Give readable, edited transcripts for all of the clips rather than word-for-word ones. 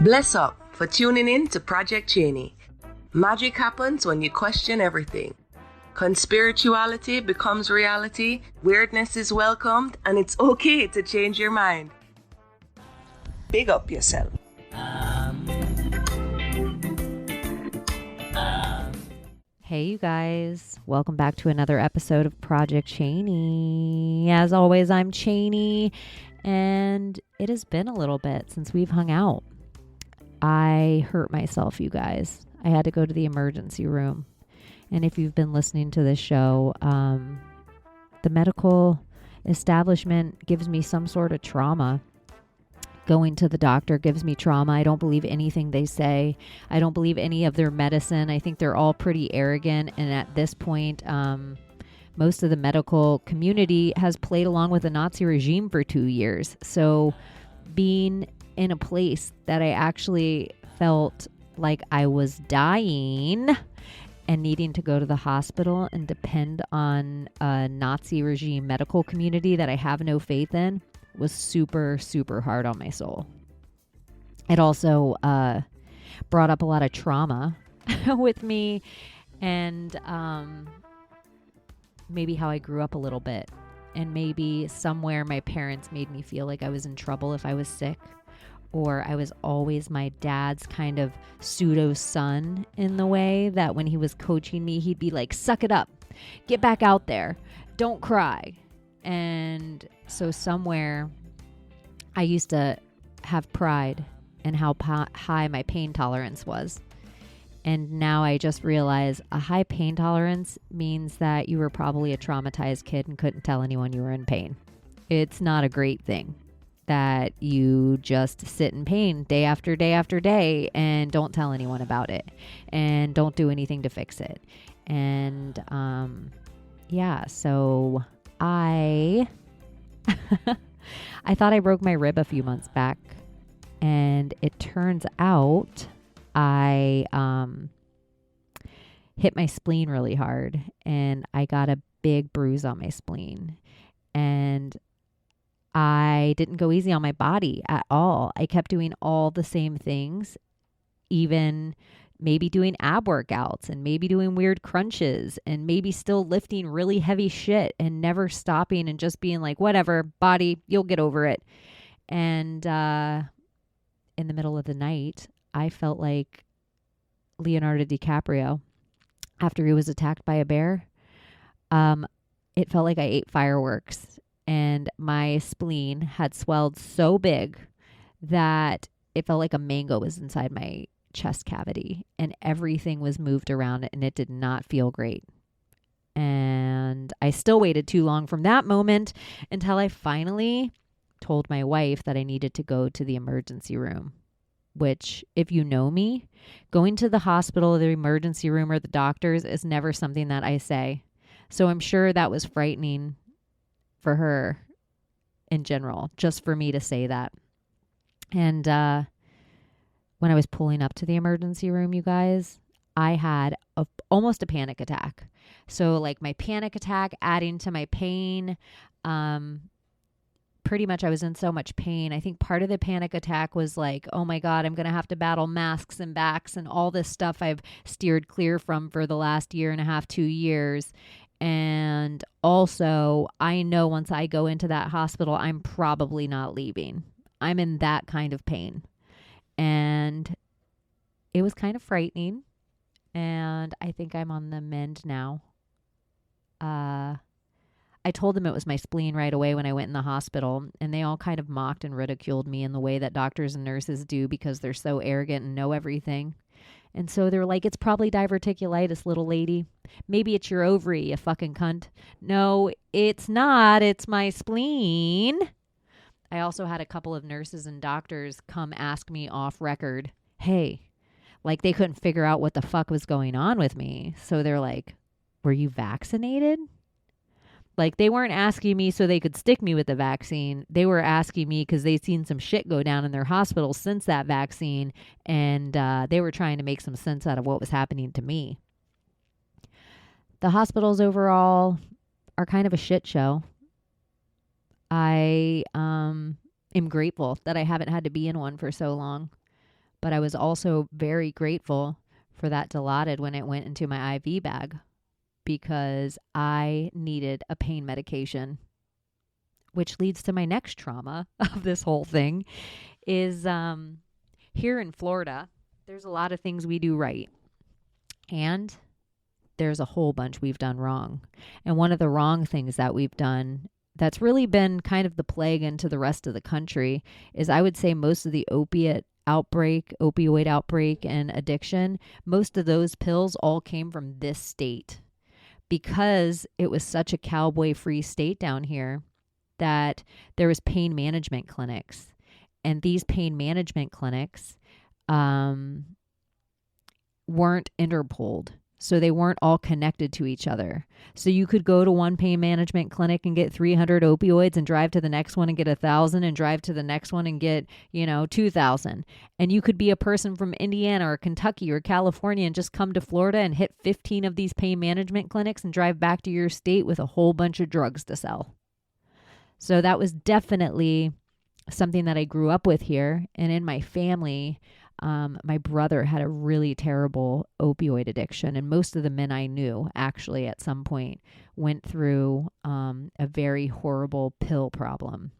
Bless up for tuning in to Project Chaney. Magic happens when you question everything. Conspirituality becomes reality, weirdness is welcomed, and it's okay to change your mind. Big up yourself. Hey you guys, welcome back to another episode of Project Chaney. As always, I'm Chaney, and it has been a little bit since we've hung out. I hurt myself, you guys. I had to go to the emergency room. And if you've been listening to this show, the medical establishment gives me some sort of trauma. Going to the doctor gives me trauma. I don't believe anything they say. I don't believe any of their medicine. I think they're all pretty arrogant. And at this point, most of the medical community has played along with the Nazi regime for 2 years. So being in a place that I actually felt like I was dying and needing to go to the hospital and depend on a Nazi regime medical community that I have no faith in was super, super hard on my soul. It also brought up a lot of trauma with me and maybe how I grew up a little bit. And maybe somewhere my parents made me feel like I was in trouble if I was sick. Or I was always my dad's kind of pseudo son in the way that when he was coaching me, he'd be like, suck it up, get back out there, don't cry. And so somewhere I used to have pride in how high my pain tolerance was. And now I just realize a high pain tolerance means that you were probably a traumatized kid and couldn't tell anyone you were in pain. It's not a great thing that you just sit in pain day after day after day and don't tell anyone about it and don't do anything to fix it. And so I I thought I broke my rib a few months back, and it turns out I hit my spleen really hard, and I got a big bruise on my spleen. And I didn't go easy on my body at all. I kept doing all the same things, even maybe doing ab workouts and maybe doing weird crunches and maybe still lifting really heavy shit and never stopping and just being like, whatever, body, you'll get over it. And in the middle of the night, I felt like Leonardo DiCaprio after he was attacked by a bear. It felt like I ate fireworks. And my spleen had swelled so big that it felt like a mango was inside my chest cavity and everything was moved around and it did not feel great. And I still waited too long from that moment until I finally told my wife that I needed to go to the emergency room, which, if you know me, going to the hospital, the emergency room, or the doctors is never something that I say. So I'm sure that was frightening for her in general, just for me to say that. And when I was pulling up to the emergency room, you guys, I had almost a panic attack. So like my panic attack adding to my pain, pretty much I was in so much pain. I think part of the panic attack was like, oh my God, I'm going to have to battle masks and backs and all this stuff I've steered clear from for the last year and a half, 2 years. And also, I know once I go into that hospital, I'm probably not leaving. I'm in that kind of pain. And it was kind of frightening. And I think I'm on the mend now. I told them it was my spleen right away when I went in the hospital. And they all kind of mocked and ridiculed me in the way that doctors and nurses do because they're so arrogant and know everything. And so they're like, it's probably diverticulitis, little lady. Maybe it's your ovary, you fucking cunt. No, it's not. It's my spleen. I also had a couple of nurses and doctors come ask me off record, hey, like they couldn't figure out what the fuck was going on with me. So they're like, were you vaccinated? Like they weren't asking me so they could stick me with the vaccine. They were asking me because they'd seen some shit go down in their hospital since that vaccine. And they were trying to make some sense out of what was happening to me. The hospitals overall are kind of a shit show. I am grateful that I haven't had to be in one for so long. But I was also very grateful for that Dilaudid when it went into my IV bag, because I needed a pain medication, which leads to my next trauma of this whole thing is here in Florida, there's a lot of things we do right. And there's a whole bunch we've done wrong. And one of the wrong things that we've done that's really been kind of the plague into the rest of the country is, I would say, most of the opioid outbreak and addiction, most of those pills all came from this state, because it was such a cowboy free state down here that there was pain management clinics. And these pain management clinics weren't Interpoled. So they weren't all connected to each other. So you could go to one pain management clinic and get 300 opioids and drive to the next one and get 1,000 and drive to the next one and get, 2,000. And you could be a person from Indiana or Kentucky or California and just come to Florida and hit 15 of these pain management clinics and drive back to your state with a whole bunch of drugs to sell. So that was definitely something that I grew up with here. And in my family, my brother had a really terrible opioid addiction, and most of the men I knew actually at some point went through a very horrible pill problem.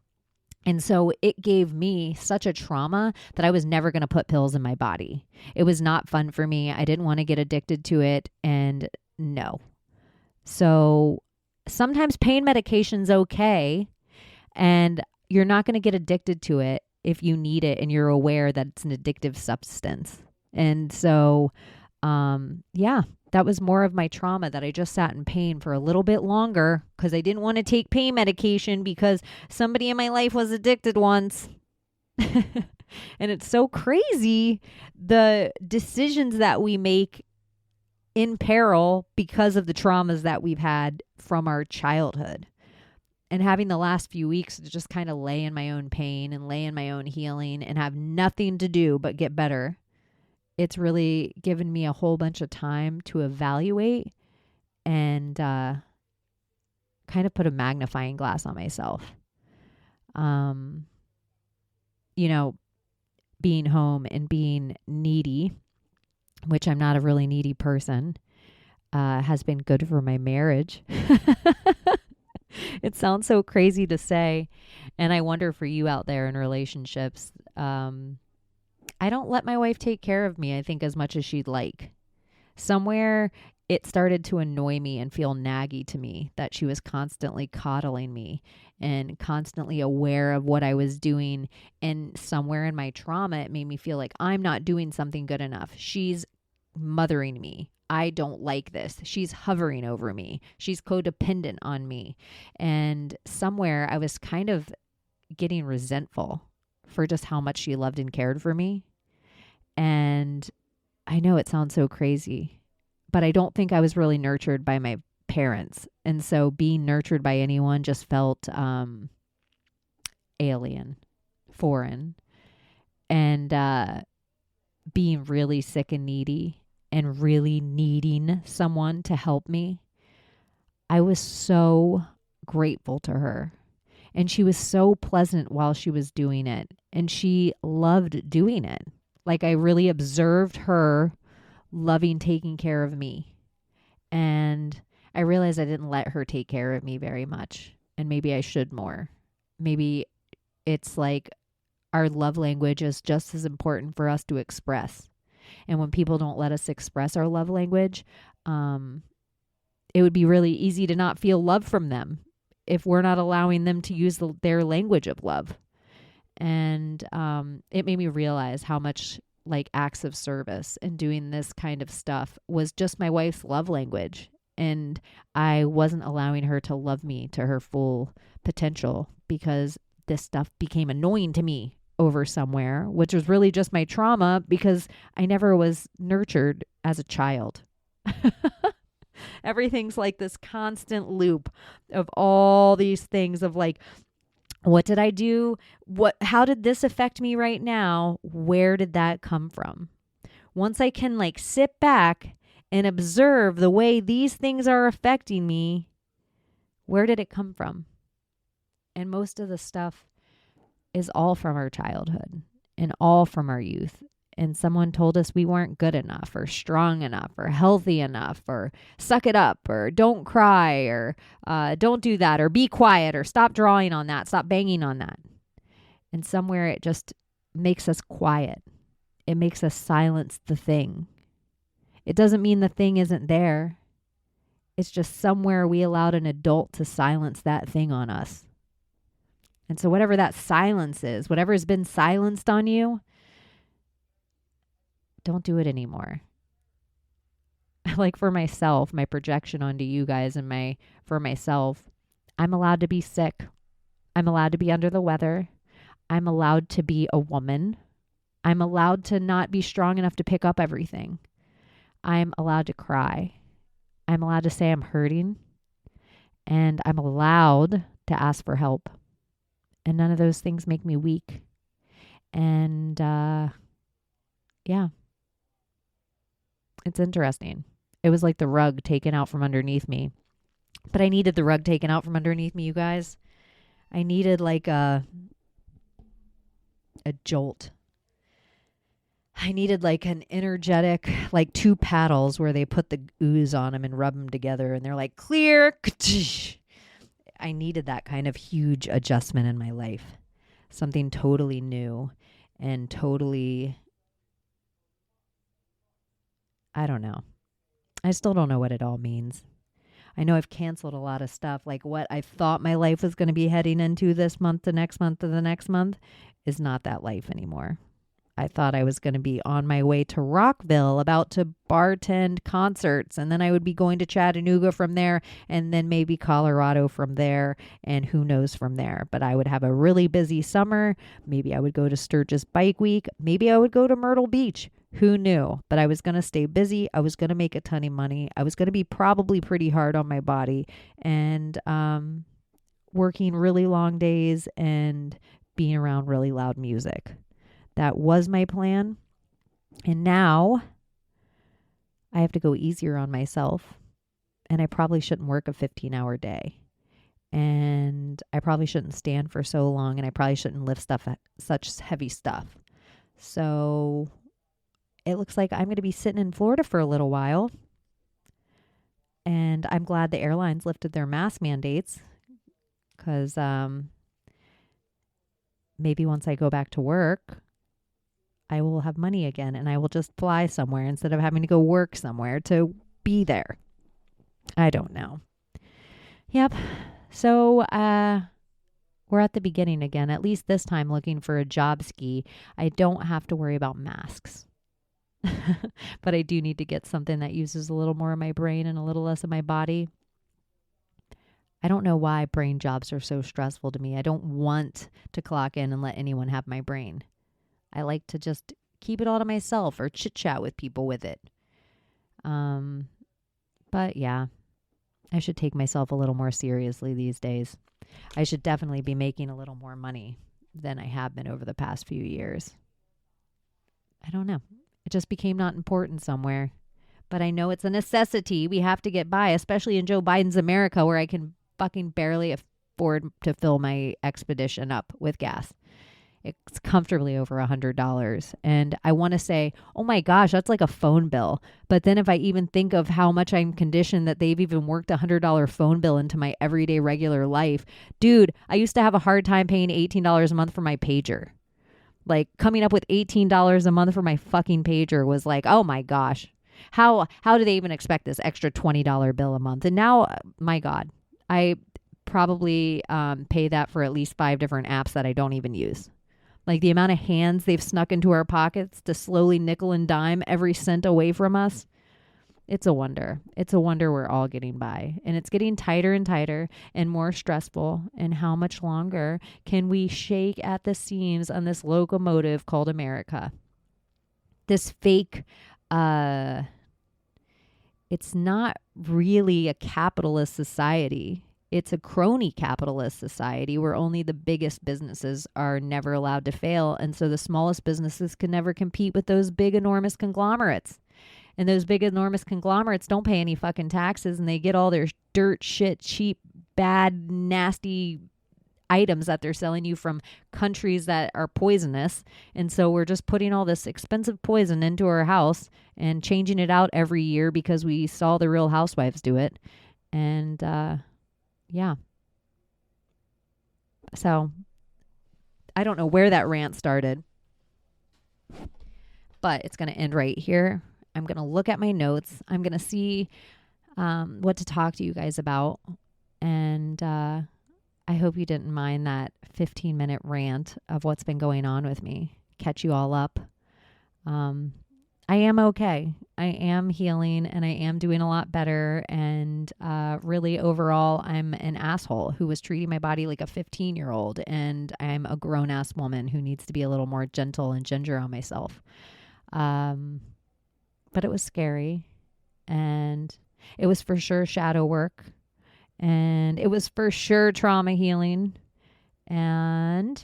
And so it gave me such a trauma that I was never going to put pills in my body. It was not fun for me. I didn't want to get addicted to it, and no. So sometimes pain medication's okay, and you're not going to get addicted to it if you need it and you're aware that it's an addictive substance. And so, that was more of my trauma, that I just sat in pain for a little bit longer because I didn't want to take pain medication because somebody in my life was addicted once. And it's so crazy, the decisions that we make in peril because of the traumas that we've had from our childhood. And having the last few weeks to just kind of lay in my own pain and lay in my own healing and have nothing to do but get better, it's really given me a whole bunch of time to evaluate and kind of put a magnifying glass on myself. Being home and being needy, which I'm not a really needy person, has been good for my marriage. It sounds so crazy to say. And I wonder for you out there in relationships, I don't let my wife take care of me, I think, as much as she'd like. Somewhere it started to annoy me and feel naggy to me that she was constantly coddling me and constantly aware of what I was doing. And somewhere in my trauma, it made me feel like I'm not doing something good enough. She's mothering me. I don't like this. She's hovering over me. She's codependent on me. And somewhere I was kind of getting resentful for just how much she loved and cared for me. And I know it sounds so crazy, but I don't think I was really nurtured by my parents. And so being nurtured by anyone just felt alien, foreign, and being really sick and needy and really needing someone to help me. I was so grateful to her. And she was so pleasant while she was doing it. And she loved doing it. Like, I really observed her loving taking care of me. And I realized I didn't let her take care of me very much. And maybe I should more. Maybe it's like our love language is just as important for us to express. And when people don't let us express our love language, it would be really easy to not feel love from them if we're not allowing them to use their language of love. And it made me realize how much like acts of service and doing this kind of stuff was just my wife's love language. And I wasn't allowing her to love me to her full potential because this stuff became annoying to me over somewhere, which was really just my trauma because I never was nurtured as a child. Everything's like this constant loop of all these things of like, what did I do? How did this affect me right now? Where did that come from? Once I can like sit back and observe the way these things are affecting me, where did it come from? And most of the stuff is all from our childhood and all from our youth. and someone told us we weren't good enough or strong enough or healthy enough or suck it up or don't cry or don't do that or be quiet or stop drawing on that, stop banging on that. And somewhere it just makes us quiet. It makes us silence the thing. It doesn't mean the thing isn't there. It's just somewhere we allowed an adult to silence that thing on us. And so whatever that silence is, whatever has been silenced on you, don't do it anymore. Like for myself, my projection onto you guys and for myself, I'm allowed to be sick. I'm allowed to be under the weather. I'm allowed to be a woman. I'm allowed to not be strong enough to pick up everything. I'm allowed to cry. I'm allowed to say I'm hurting. And I'm allowed to ask for help. And none of those things make me weak. And yeah. It's interesting. It was like the rug taken out from underneath me. But I needed the rug taken out from underneath me, you guys. I needed like a jolt. I needed like an energetic, like 2 paddles where they put the ooze on them and rub them together and they're like clear. I needed that kind of huge adjustment in my life. Something totally new and totally, I don't know. I still don't know what it all means. I know I've canceled a lot of stuff. Like what I thought my life was going to be heading into this month, the next month, to the next month is not that life anymore. I thought I was going to be on my way to Rockville, about to bartend concerts, and then I would be going to Chattanooga from there, and then maybe Colorado from there, and who knows from there. But I would have a really busy summer. Maybe I would go to Sturgis Bike Week. Maybe I would go to Myrtle Beach. Who knew? But I was going to stay busy. I was going to make a ton of money. I was going to be probably pretty hard on my body and working really long days and being around really loud music. That was my plan. And now I have to go easier on myself. And I probably shouldn't work a 15-hour day. And I probably shouldn't stand for so long. And I probably shouldn't lift such heavy stuff. So it looks like I'm going to be sitting in Florida for a little while. And I'm glad the airlines lifted their mask mandates. Because maybe once I go back to work, I will have money again and I will just fly somewhere instead of having to go work somewhere to be there. I don't know. Yep. So we're at the beginning again, at least this time looking for a job ski. I don't have to worry about masks. But I do need to get something that uses a little more of my brain and a little less of my body. I don't know why brain jobs are so stressful to me. I don't want to clock in and let anyone have my brain. I like to just keep it all to myself or chit chat with people with it. But yeah, I should take myself a little more seriously these days. I should definitely be making a little more money than I have been over the past few years. I don't know. It just became not important somewhere. But I know it's a necessity. We have to get by, especially in Joe Biden's America where I can fucking barely afford to fill my expedition up with gas. It's comfortably over $100. And I want to say, oh my gosh, that's like a phone bill. But then if I even think of how much I'm conditioned that they've even worked $100 phone bill into my everyday regular life. Dude, I used to have a hard time paying $18 a month for my pager. Like coming up with $18 a month for my fucking pager was like, oh my gosh. How do they even expect this extra $20 bill a month? And now, my God, I probably pay that for at least 5 different apps that I don't even use. Like the amount of hands they've snuck into our pockets to slowly nickel and dime every cent away from us. It's a wonder. It's a wonder we're all getting by. And it's getting tighter and tighter and more stressful. And how much longer can we shake at the seams on this locomotive called America? This fake, it's not really a capitalist society. It's a crony capitalist society where only the biggest businesses are never allowed to fail. And so the smallest businesses can never compete with those big, enormous conglomerates. And those big, enormous conglomerates don't pay any fucking taxes and they get all their dirt, shit, cheap, bad, nasty, items that they're selling you from countries that are poisonous. And so we're just putting all this expensive poison into our house and changing it out every year because we saw the Real Housewives do it. And yeah. So I don't know where that rant started, but it's going to end right here. I'm going to look at my notes. I'm going to see what to talk to you guys about. And I hope you didn't mind that 15-minute rant of what's been going on with me. Catch you all up. I am okay. I am healing and I am doing a lot better. And really overall, I'm an asshole who was treating my body like a 15-year-old. And I'm a grown-ass woman who needs to be a little more gentle and ginger on myself. But it was scary. And it was for sure shadow work. And it was for sure trauma healing. And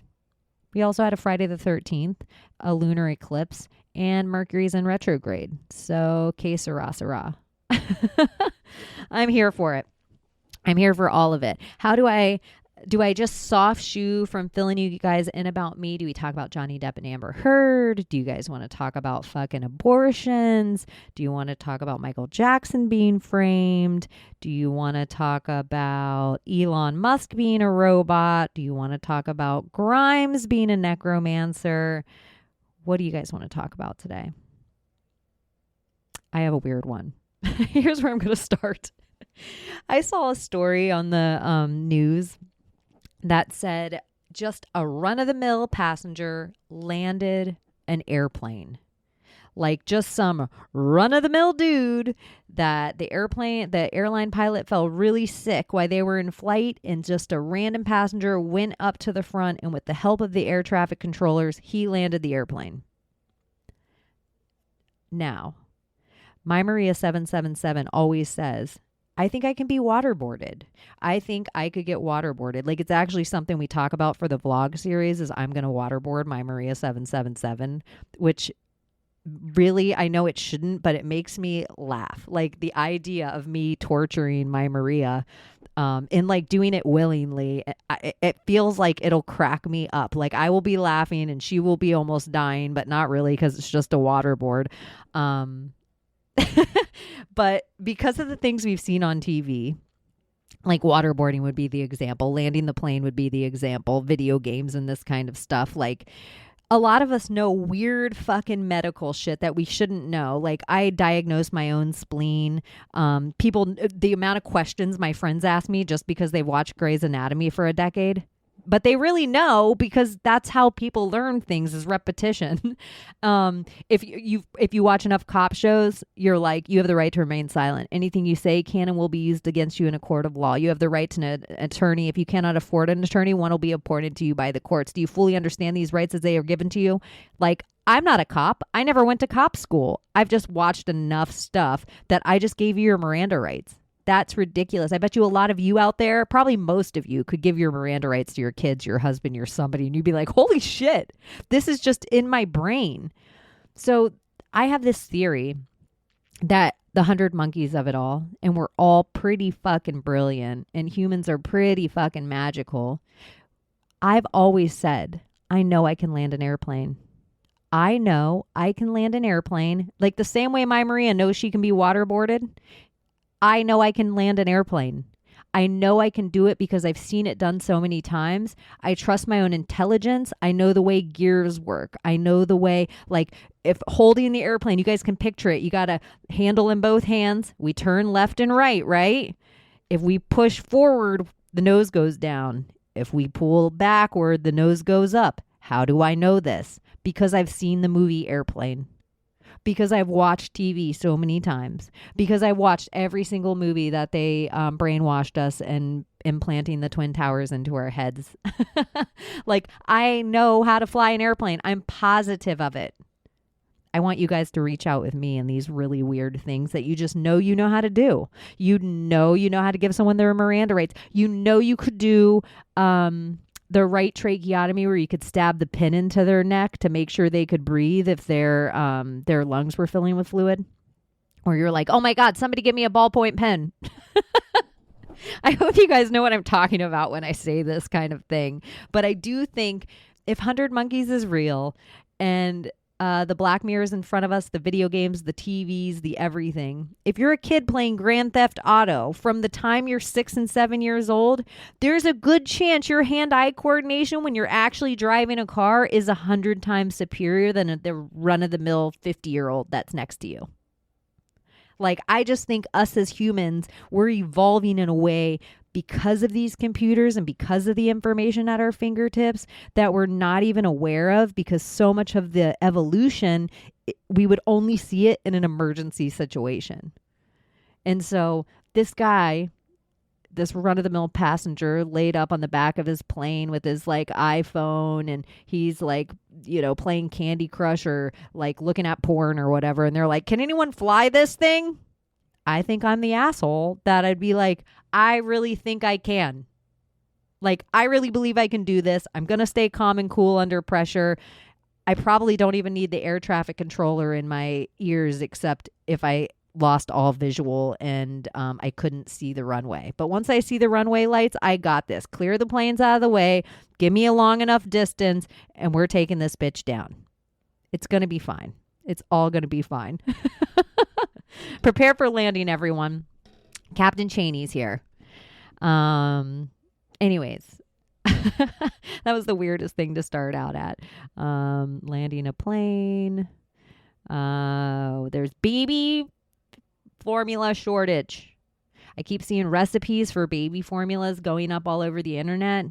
we also had a Friday the 13th, a lunar eclipse, and Mercury's in retrograde. So, que sera, sera. I'm here for it. I'm here for all of it. How do I just soft shoe from filling you guys in about me? Do we talk about Johnny Depp and Amber Heard? Do you guys want to talk about fucking abortions? Do you want to talk about Michael Jackson being framed? Do you want to talk about Elon Musk being a robot? Do you want to talk about Grimes being a necromancer? What do you guys want to talk about today? I have a weird one. Here's where I'm going to start. I saw a story on the news that said just a run-of-the-mill passenger landed an airplane. Like just some run-of-the-mill dude that the airline pilot felt really sick while they were in flight, and just a random passenger went up to the front, and with the help of the air traffic controllers, he landed the airplane. Now, my Maria 777 always says, I think I can be waterboarded. I think I could get waterboarded. Like, it's actually something we talk about for the vlog series is I'm going to waterboard my Maria 777, which really, I know it shouldn't, but it makes me laugh. Like the idea of me torturing my Maria and like doing it willingly, it feels like it'll crack me up. Like I will be laughing and she will be almost dying, but not really because it's just a waterboard. But because of the things we've seen on TV, like waterboarding would be the example, landing the plane would be the example, video games and this kind of stuff. Like a lot of us know weird fucking medical shit that we shouldn't know. Like I diagnosed my own spleen. The amount of questions my friends ask me just because they've watched Grey's Anatomy for a decade. But they really know because that's how people learn things is repetition. If you watch enough cop shows, you're like, you have the right to remain silent. Anything you say can and will be used against you in a court of law. You have the right to an attorney. If you cannot afford an attorney, one will be appointed to you by the courts. Do you fully understand these rights as they are given to you? Like, I'm not a cop. I never went to cop school. I've just watched enough stuff that I just gave you your Miranda rights. That's ridiculous. I bet you a lot of you out there, probably most of you, could give your Miranda rights to your kids, your husband, your somebody, and you'd be like, holy shit, this is just in my brain. So I have this theory that the 100 monkeys of it all, and we're all pretty fucking brilliant, and humans are pretty fucking magical. I've always said, I know I can land an airplane. I know I can land an airplane. Like the same way my Maria knows she can be waterboarded. I know I can land an airplane. I know I can do it because I've seen it done so many times. I trust my own intelligence. I know the way gears work. I know the way, like if holding the airplane, you guys can picture it. You got a handle in both hands. We turn left and right, right? If we push forward, the nose goes down. If we pull backward, the nose goes up. How do I know this? Because I've seen the movie Airplane. Because I've watched TV so many times. Because I watched every single movie that they brainwashed us and implanting the Twin Towers into our heads. Like, I know how to fly an airplane. I'm positive of it. I want you guys to reach out with me in these really weird things that you just know you know how to do. You know how to give someone their Miranda rights. You know you could do the right tracheotomy where you could stab the pin into their neck to make sure they could breathe if their lungs were filling with fluid. Or you're like, oh my God, somebody give me a ballpoint pen. I hope you guys know what I'm talking about when I say this kind of thing. But I do think if 100 Monkeys is real and the Black Mirrors in front of us, the video games, the TVs, the everything. If you're a kid playing Grand Theft Auto from the time you're 6 and 7 years old, there's a good chance your hand-eye coordination when you're actually driving a car is 100 times superior than the run-of-the-mill 50-year-old that's next to you. Like, I just think us as humans, we're evolving in a way because of these computers and because of the information at our fingertips that we're not even aware of, because so much of the evolution, we would only see it in an emergency situation. And so this guy, this run-of-the-mill passenger, laid up on the back of his plane with his like iPhone, and he's like, you know, playing Candy Crush or like looking at porn or whatever. And they're like, can anyone fly this thing? I think I'm the asshole that I'd be like, I really think I can. Like, I really believe I can do this. I'm going to stay calm and cool under pressure. I probably don't even need the air traffic controller in my ears, except if I lost all visual and I couldn't see the runway. But once I see the runway lights, I got this. Clear the planes out of the way. Give me a long enough distance, and we're taking this bitch down. It's going to be fine. It's all going to be fine. Prepare for landing, everyone. Captain Chaney's here. Anyways, that was the weirdest thing to start out at. Landing a plane. There's baby formula shortage. I keep seeing recipes for baby formulas going up all over the internet.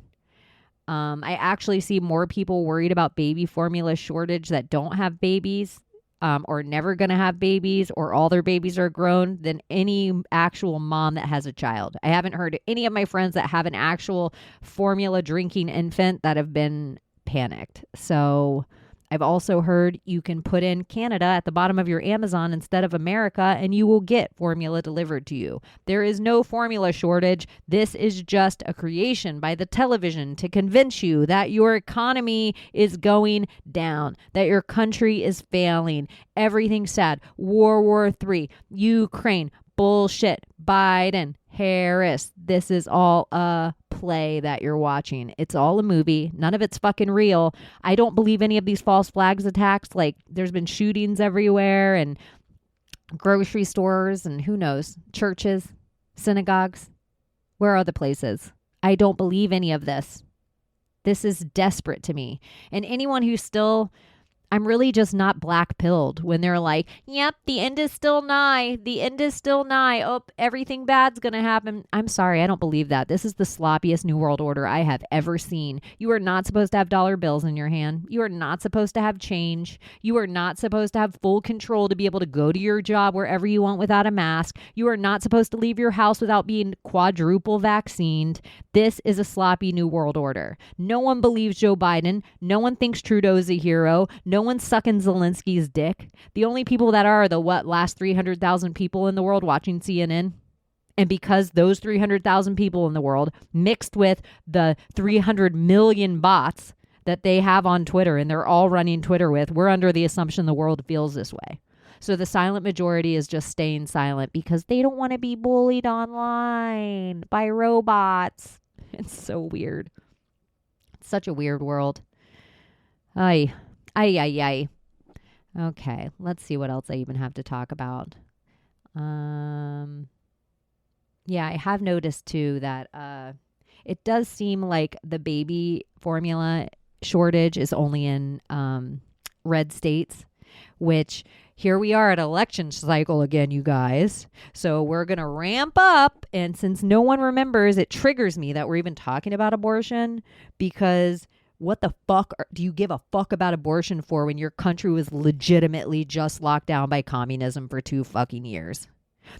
I actually see more people worried about baby formula shortage that don't have babies. Or never going to have babies, or all their babies are grown, than any actual mom that has a child. I haven't heard any of my friends that have an actual formula drinking infant that have been panicked. So I've also heard you can put in Canada at the bottom of your Amazon instead of America, and you will get formula delivered to you. There is no formula shortage. This is just a creation by the television to convince you that your economy is going down, that your country is failing. Everything's sad. World War III, Ukraine, bullshit, Biden, Harris. This is all a play that you're watching. It's all a movie. None of it's fucking real. I don't believe any of these false flags attacks. Like, there's been shootings everywhere, and grocery stores, and who knows, churches, synagogues. Where are the places? I don't believe any of this. This is desperate to me. And anyone who's still, I'm really just not black-pilled when they're like, yep, the end is still nigh. The end is still nigh. Oh, everything bad's going to happen. I'm sorry, I don't believe that. This is the sloppiest New World Order I have ever seen. You are not supposed to have dollar bills in your hand. You are not supposed to have change. You are not supposed to have full control to be able to go to your job wherever you want without a mask. You are not supposed to leave your house without being quadruple vaccinated. This is a sloppy New World Order. No one believes Joe Biden. No one thinks Trudeau's a hero. No one's sucking Zelensky's dick. The only people that are the last 300,000 people in the world watching CNN. And because those 300,000 people in the world mixed with the 300 million bots that they have on Twitter, and they're all running Twitter with, we're under the assumption the world feels this way. So the silent majority is just staying silent because they don't want to be bullied online by robots. It's so weird. It's such a weird world. Ay. Ay. Okay, let's see what else I even have to talk about. Yeah, I have noticed too that it does seem like the baby formula shortage is only in red states, which here we are at election cycle again, you guys. So we're going to ramp up. And since no one remembers, it triggers me that we're even talking about abortion, because what the fuck do you give a fuck about abortion for when your country was legitimately just locked down by communism for 2 fucking years?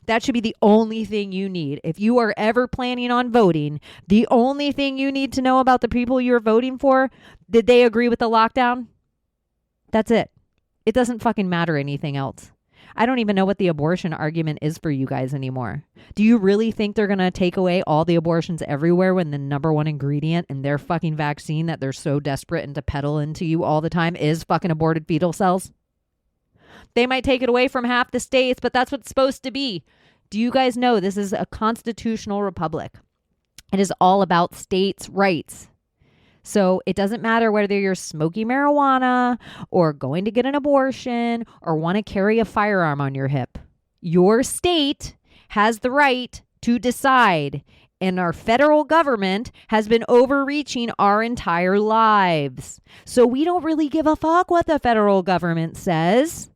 That should be the only thing you need. If you are ever planning on voting, the only thing you need to know about the people you're voting for, did they agree with the lockdown? That's it. It doesn't fucking matter anything else. I don't even know what the abortion argument is for you guys anymore. Do you really think they're going to take away all the abortions everywhere when the number one ingredient in their fucking vaccine that they're so desperate and to peddle into you all the time is fucking aborted fetal cells? They might take it away from half the states, but that's what it's supposed to be. Do you guys know this is a constitutional republic? It is all about states' rights. So it doesn't matter whether you're smoking marijuana or going to get an abortion or want to carry a firearm on your hip. Your state has the right to decide, and our federal government has been overreaching our entire lives. So we don't really give a fuck what the federal government says.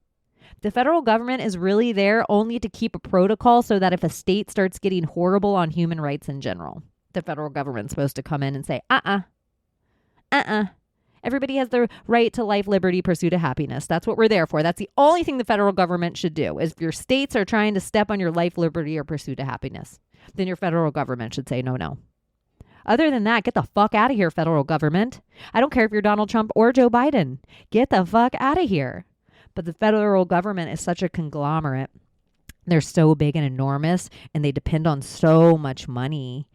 The federal government is really there only to keep a protocol so that if a state starts getting horrible on human rights in general, the federal government's supposed to come in and say, everybody has the right to life, liberty, pursuit of happiness. That's what we're there for. That's the only thing the federal government should do. Is if your states are trying to step on your life, liberty, or pursuit of happiness, then your federal government should say no. Other than that, get the fuck out of here, federal government. I don't care if you're Donald Trump or Joe Biden. Get the fuck out of here. But the federal government is such a conglomerate. They're so big and enormous, and they depend on so much money.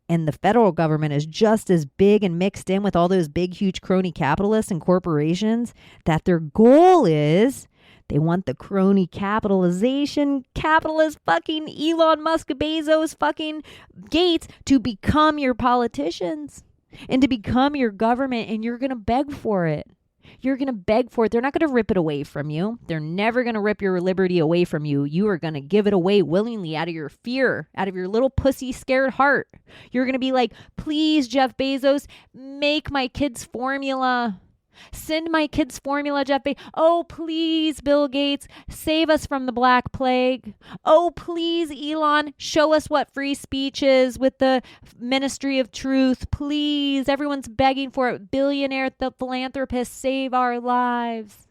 And the federal government is just as big and mixed in with all those big, huge crony capitalists and corporations that their goal is they want the crony capitalization, capitalist fucking Elon Musk, Bezos, fucking Gates to become your politicians and to become your government. And you're going to beg for it. You're going to beg for it. They're not going to rip it away from you. They're never going to rip your liberty away from you. You are going to give it away willingly out of your fear, out of your little pussy scared heart. You're going to be like, please, Jeff Bezos, make my kids formula. Send my kids formula, Jeff Bezos. Oh, please, Bill Gates, save us from the Black Plague. Oh, please, Elon, show us what free speech is with the Ministry of Truth. Please, everyone's begging for it. Billionaire, the philanthropists, save our lives.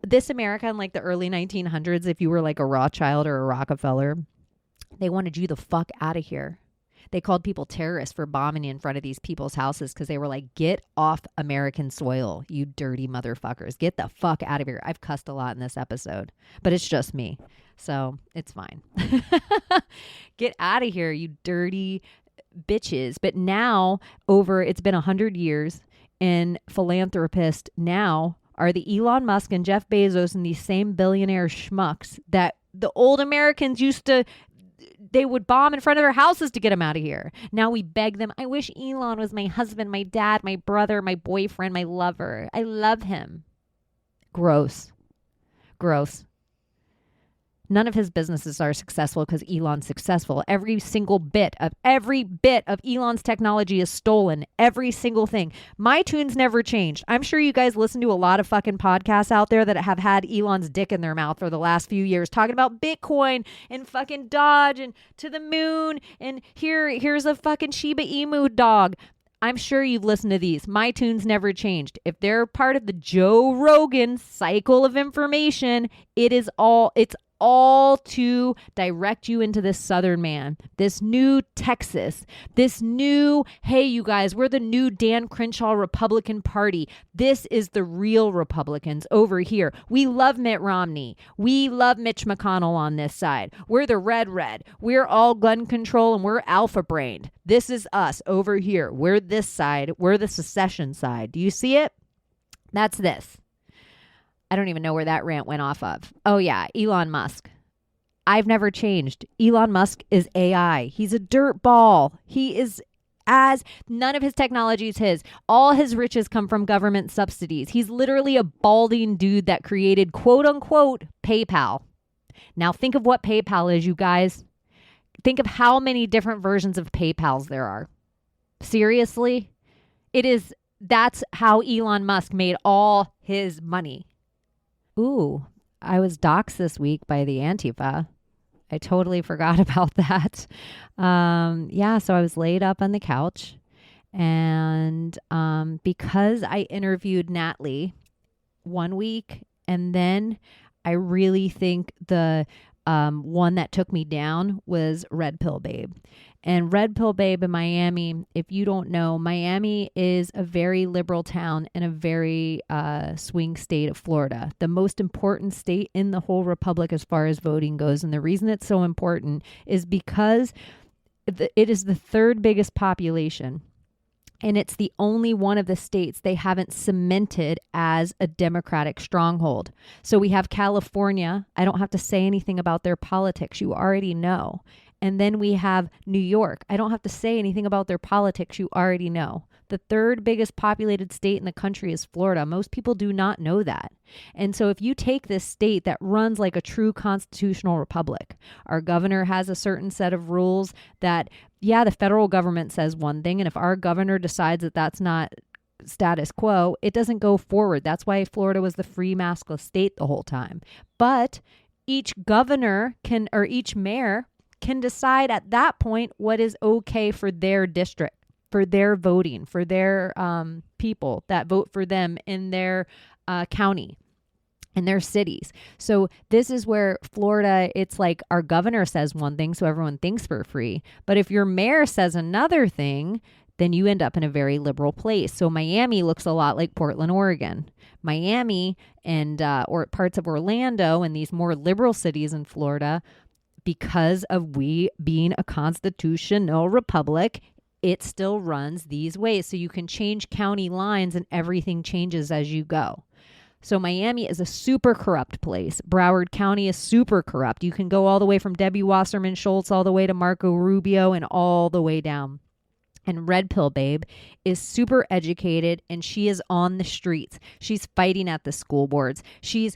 This America in like the early 1900s, if you were like a Rothschild or a Rockefeller, they wanted you the fuck out of here. They called people terrorists for bombing in front of these people's houses because they were like, get off American soil, you dirty motherfuckers. Get the fuck out of here. I've cussed a lot in this episode, but it's just me. So it's fine. Get out of here, you dirty bitches. But now it's been 100 years and philanthropists now are the Elon Musk and Jeff Bezos and these same billionaire schmucks that the old Americans they would bomb in front of their houses to get them out of here. Now we beg them. I wish Elon was my husband, my dad, my brother, my boyfriend, my lover. I love him. Gross. None of his businesses are successful because Elon's successful. Every bit of Elon's technology is stolen. Every single thing. My tunes never changed. I'm sure you guys listen to a lot of fucking podcasts out there that have had Elon's dick in their mouth for the last few years, talking about Bitcoin and fucking Dodge and to the moon. And here's a fucking Shiba Inu dog. I'm sure you've listened to these. My tunes never changed. If they're part of the Joe Rogan cycle of information, it's all to direct you into this Southern man, this new Texas, this new, hey, you guys, we're the new Dan Crenshaw Republican Party. This is the real Republicans over here. We love Mitt Romney. We love Mitch McConnell on this side. We're the red. We're all gun control and we're alpha brained. This is us over here. We're this side. We're the secession side. Do you see it? That's this. I don't even know where that rant went off of. Oh, yeah, Elon Musk. I've never changed. Elon Musk is AI. He's a dirt ball. None of his technology is his. All his riches come from government subsidies. He's literally a balding dude that created, quote unquote, PayPal. Now think of what PayPal is, you guys. Think of how many different versions of PayPals there are. Seriously? That's how Elon Musk made all his money. Ooh, I was doxxed this week by the Antifa. I totally forgot about that. So I was laid up on the couch. And because I interviewed Natalie 1 week, and then I really think the one that took me down was Red Pill Babe. And Red Pill Babe in Miami, if you don't know, Miami is a very liberal town in a very swing state of Florida, the most important state in the whole republic as far as voting goes. And the reason it's so important is because it is the third biggest population. And it's the only one of the states they haven't cemented as a Democratic stronghold. So we have California. I don't have to say anything about their politics. You already know. And then we have New York. I don't have to say anything about their politics. You already know. The third biggest populated state in the country is Florida. Most people do not know that. And so if you take this state that runs like a true constitutional republic, our governor has a certain set of rules that, yeah, the federal government says one thing. And if our governor decides that that's not status quo, it doesn't go forward. That's why Florida was the free maskless state the whole time. But each governor can, or each mayor can decide at that point what is okay for their district, for their voting, for their people that vote for them in their county, in their cities. So this is where Florida, it's like our governor says one thing, so everyone thinks we're free. But if your mayor says another thing, then you end up in a very liberal place. So Miami looks a lot like Portland, Oregon. Miami and or parts of Orlando and these more liberal cities in Florida, because of we being a constitutional republic, it still runs these ways. So you can change county lines and everything changes as you go. So Miami is a super corrupt place. Broward County is super corrupt. You can go all the way from Debbie Wasserman Schultz all the way to Marco Rubio and all the way down. And Red Pill Babe is super educated and she is on the streets. She's fighting at the school boards. She's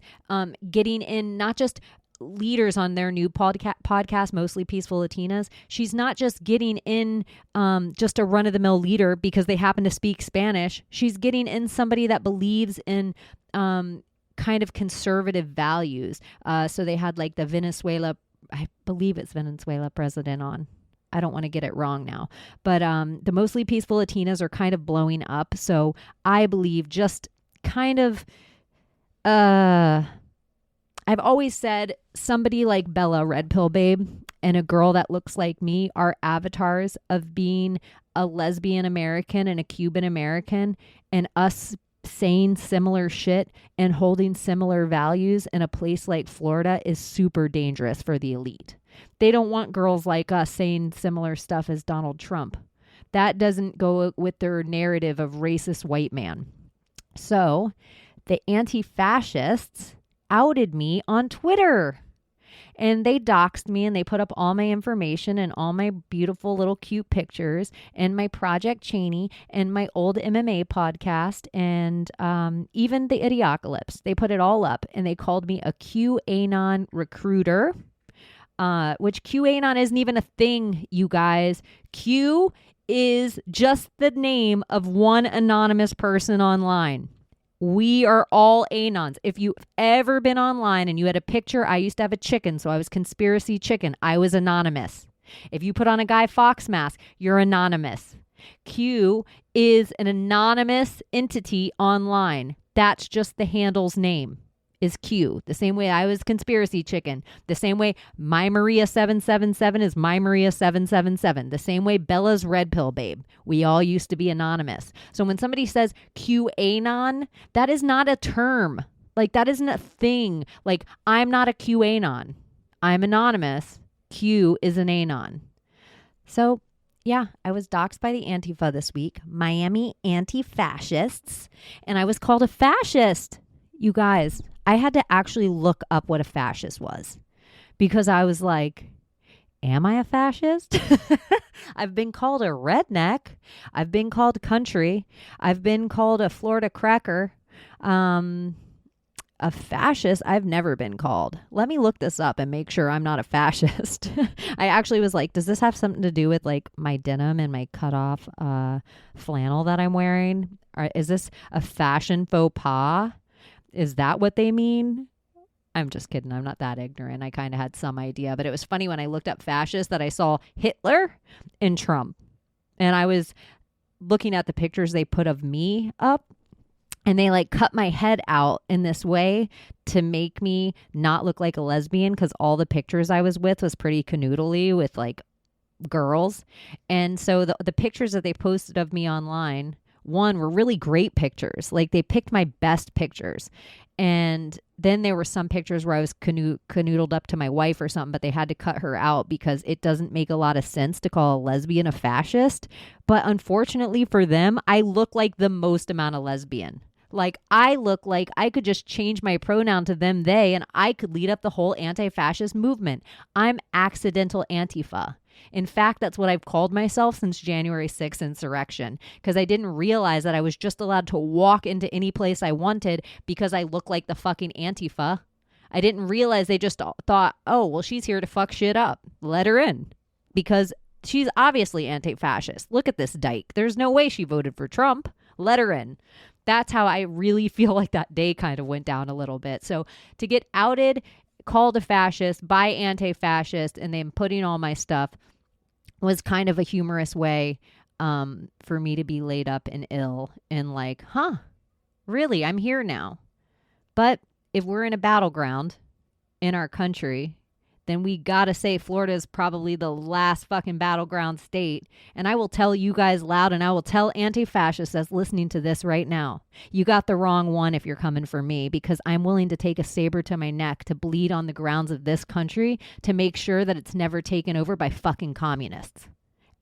getting in not just leaders on their new podcast, Mostly Peaceful Latinas. She's not just getting in just a run-of-the-mill leader because they happen to speak Spanish. She's getting in somebody that believes in kind of conservative values. So they had like the Venezuela, I believe it's Venezuela president on. I don't want to get it wrong now. But the Mostly Peaceful Latinas are kind of blowing up. So I believe just kind of... I've always said somebody like Bella, Red Pill Babe, and a girl that looks like me are avatars of being a lesbian American and a Cuban American, and us saying similar shit and holding similar values in a place like Florida is super dangerous for the elite. They don't want girls like us saying similar stuff as Donald Trump. That doesn't go with their narrative of racist white man. So the anti-fascists outed me on Twitter and they doxed me and they put up all my information and all my beautiful little cute pictures and my Project Chaney and my old MMA podcast and even the Idiocalypse. They put it all up and they called me a QAnon recruiter, which QAnon isn't even a thing, you guys. Q is just the name of one anonymous person online. We are all anons. If you've ever been online and you had a picture, I used to have a chicken, so I was conspiracy chicken. I was anonymous. If you put on a Guy Fawkes mask, you're anonymous. Q is an anonymous entity online. That's just the handle's name is Q. The same way I was conspiracy chicken. The same way my Maria 777 is my Maria 777. The same way Bella's Red Pill Babe. We all used to be anonymous. So when somebody says QAnon, that is not a term. Like that isn't a thing. Like I'm not a QAnon. I'm anonymous. Q is an anon. So yeah, I was doxxed by the Antifa this week. Miami anti-fascists. And I was called a fascist. You guys, I had to actually look up what a fascist was because I was like, am I a fascist? I've been called a redneck. I've been called country. I've been called a Florida cracker. A fascist, I've never been called. Let me look this up and make sure I'm not a fascist. I actually was like, does this have something to do with like my denim and my cutoff flannel that I'm wearing? Or is this a fashion faux pas? Is that what they mean? I'm just kidding. I'm not that ignorant. I kind of had some idea, but it was funny when I looked up fascist that I saw Hitler and Trump. And I was looking at the pictures they put of me up and they like cut my head out in this way to make me not look like a lesbian because all the pictures I was with was pretty canoodly with like girls. And so the pictures that they posted of me online, one, were really great pictures. Like they picked my best pictures. And then there were some pictures where I was canoodled up to my wife or something, but they had to cut her out because it doesn't make a lot of sense to call a lesbian a fascist. But unfortunately for them, I look like the most amount of lesbian. Like, I look like I could just change my pronoun to them, they, and I could lead up the whole anti-fascist movement. I'm accidental Antifa. In fact, that's what I've called myself since January 6th insurrection, because I didn't realize that I was just allowed to walk into any place I wanted because I look like the fucking Antifa. I didn't realize they just thought, oh, well, she's here to fuck shit up. Let her in. Because she's obviously anti-fascist. Look at this dyke. There's no way she voted for Trump. Let her in. That's how I really feel like that day kind of went down a little bit. So to get outed, called a fascist by anti-fascist, and then putting all my stuff was kind of a humorous way for me to be laid up and ill and like, huh, really, I'm here now. But if we're in a battleground in our country, then we gotta say Florida is probably the last fucking battleground state. And I will tell you guys loud, and I will tell anti-fascists that's listening to this right now, you got the wrong one if you're coming for me, because I'm willing to take a saber to my neck to bleed on the grounds of this country to make sure that it's never taken over by fucking communists.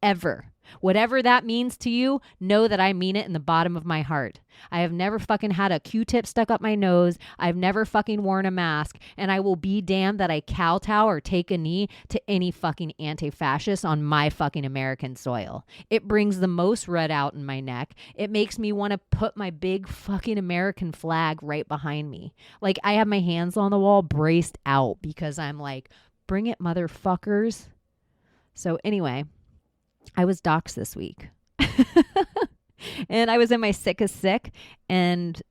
Ever. Whatever that means to you, know that I mean it in the bottom of my heart. I have never fucking had a Q-tip stuck up my nose. I've never fucking worn a mask. And I will be damned that I kowtow or take a knee to any fucking anti-fascist on my fucking American soil. It brings the most red out in my neck. It makes me want to put my big fucking American flag right behind me. Like, I have my hands on the wall braced out because I'm like, bring it, motherfuckers. So anyway, I was doxxed this week. And I was in my sickest sick, and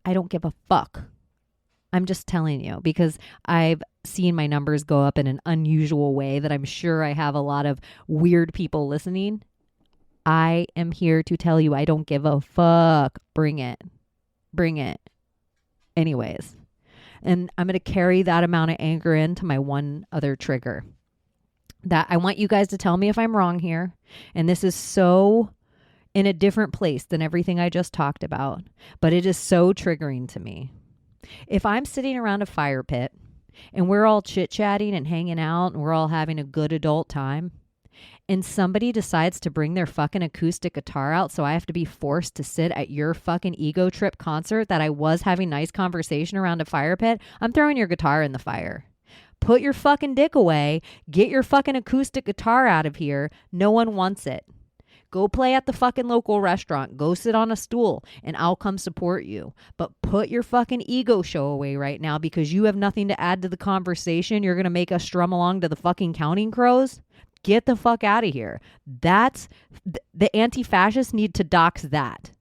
I don't give a fuck. I'm just telling you, because I've seen my numbers go up in an unusual way that I'm sure I have a lot of weird people listening. I am here to tell you I don't give a fuck. Bring it. Bring it. Anyways. And I'm going to carry that amount of anger into my one other trigger. That I want you guys to tell me if I'm wrong here. And this is so in a different place than everything I just talked about. But it is so triggering to me. If I'm sitting around a fire pit and we're all chit-chatting and hanging out and we're all having a good adult time, and somebody decides to bring their fucking acoustic guitar out so I have to be forced to sit at your fucking ego trip concert that I was having nice conversation around a fire pit, I'm throwing your guitar in the fire. Put your fucking dick away. Get your fucking acoustic guitar out of here. No one wants it. Go play at the fucking local restaurant. Go sit on a stool and I'll come support you. But put your fucking ego show away right now because you have nothing to add to the conversation. You're going to make us strum along to the fucking Counting Crows. Get the fuck out of here. That's the anti-fascists need to dox that.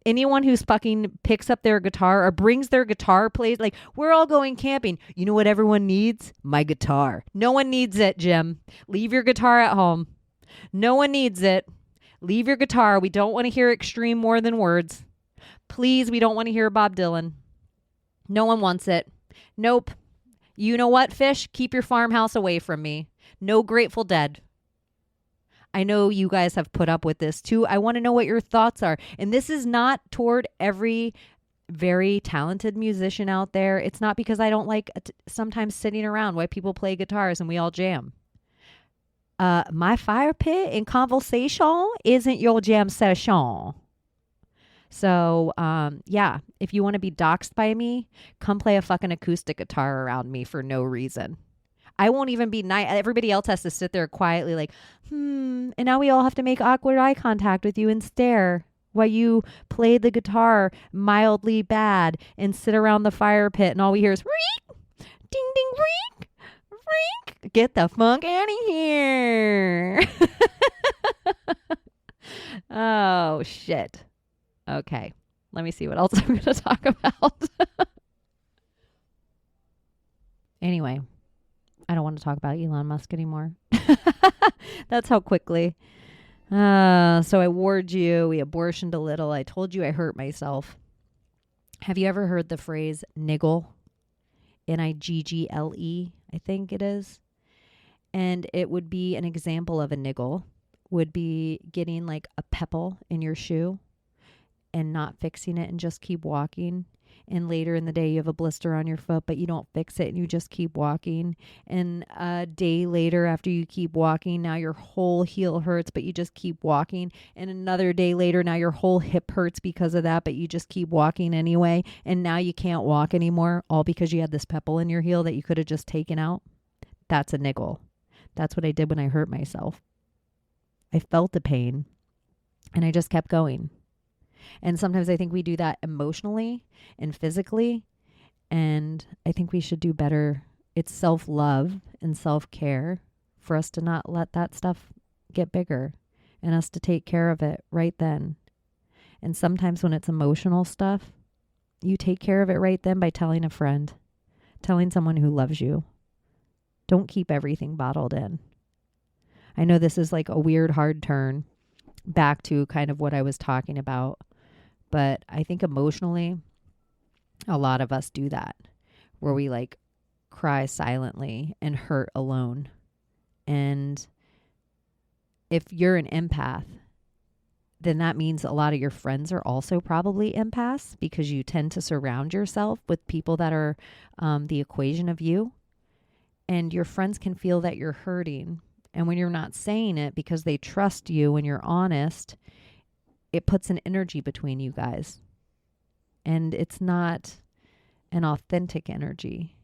Anyone who's fucking picks up their guitar or brings their guitar, plays like, we're all going camping. You know what everyone needs? My guitar. No one needs it, Jim. Leave your guitar at home. No one needs it. Leave your guitar. We don't want to hear extreme more than words. Please, we don't want to hear Bob Dylan. No one wants it. Nope. You know what, Fish? Keep your farmhouse away from me. No Grateful Dead. I know you guys have put up with this too. I want to know what your thoughts are. And this is not toward every very talented musician out there. It's not because I don't like sometimes sitting around while people play guitars and we all jam. My fire pit and conversation isn't your jam session. So, yeah, if you want to be doxxed by me, come play a fucking acoustic guitar around me for no reason. I won't even be nice. Everybody else has to sit there quietly like, and now we all have to make awkward eye contact with you and stare while you play the guitar mildly bad and sit around the fire pit and all we hear is reek, ding, ding, reek, reek. Get the funk out of here. Oh, shit. Okay. Let me see what else I'm going to talk about. Anyway. I don't want to talk about Elon Musk anymore. That's how quickly. So I warned you. We abortioned a little. I told you I hurt myself. Have you ever heard the phrase niggle? Niggle, I think it is. And it would be an example of a niggle. Would be getting like a pebble in your shoe and not fixing it and just keep walking. and later in the day you have a blister on your foot, but you don't fix it and you just keep walking. And a day later after you keep walking, now your whole heel hurts, but you just keep walking. And another day later, now your whole hip hurts because of that, but you just keep walking anyway. And now you can't walk anymore, all because you had this pebble in your heel that you could have just taken out. That's a niggle. That's what I did when I hurt myself. I felt the pain and I just kept going. And sometimes I think we do that emotionally and physically. And I think we should do better. It's self-love and self-care for us to not let that stuff get bigger and us to take care of it right then. And sometimes when it's emotional stuff, you take care of it right then by telling a friend, telling someone who loves you. Don't keep everything bottled in. I know this is like a weird, hard turn back to kind of what I was talking about. But I think emotionally, a lot of us do that, where we like cry silently and hurt alone. And if you're an empath, then that means a lot of your friends are also probably empaths, because you tend to surround yourself with people that are the equation of you. And your friends can feel that you're hurting. And when you're not saying it because they trust you and you're honest, it puts an energy between you guys. And it's not an authentic energy.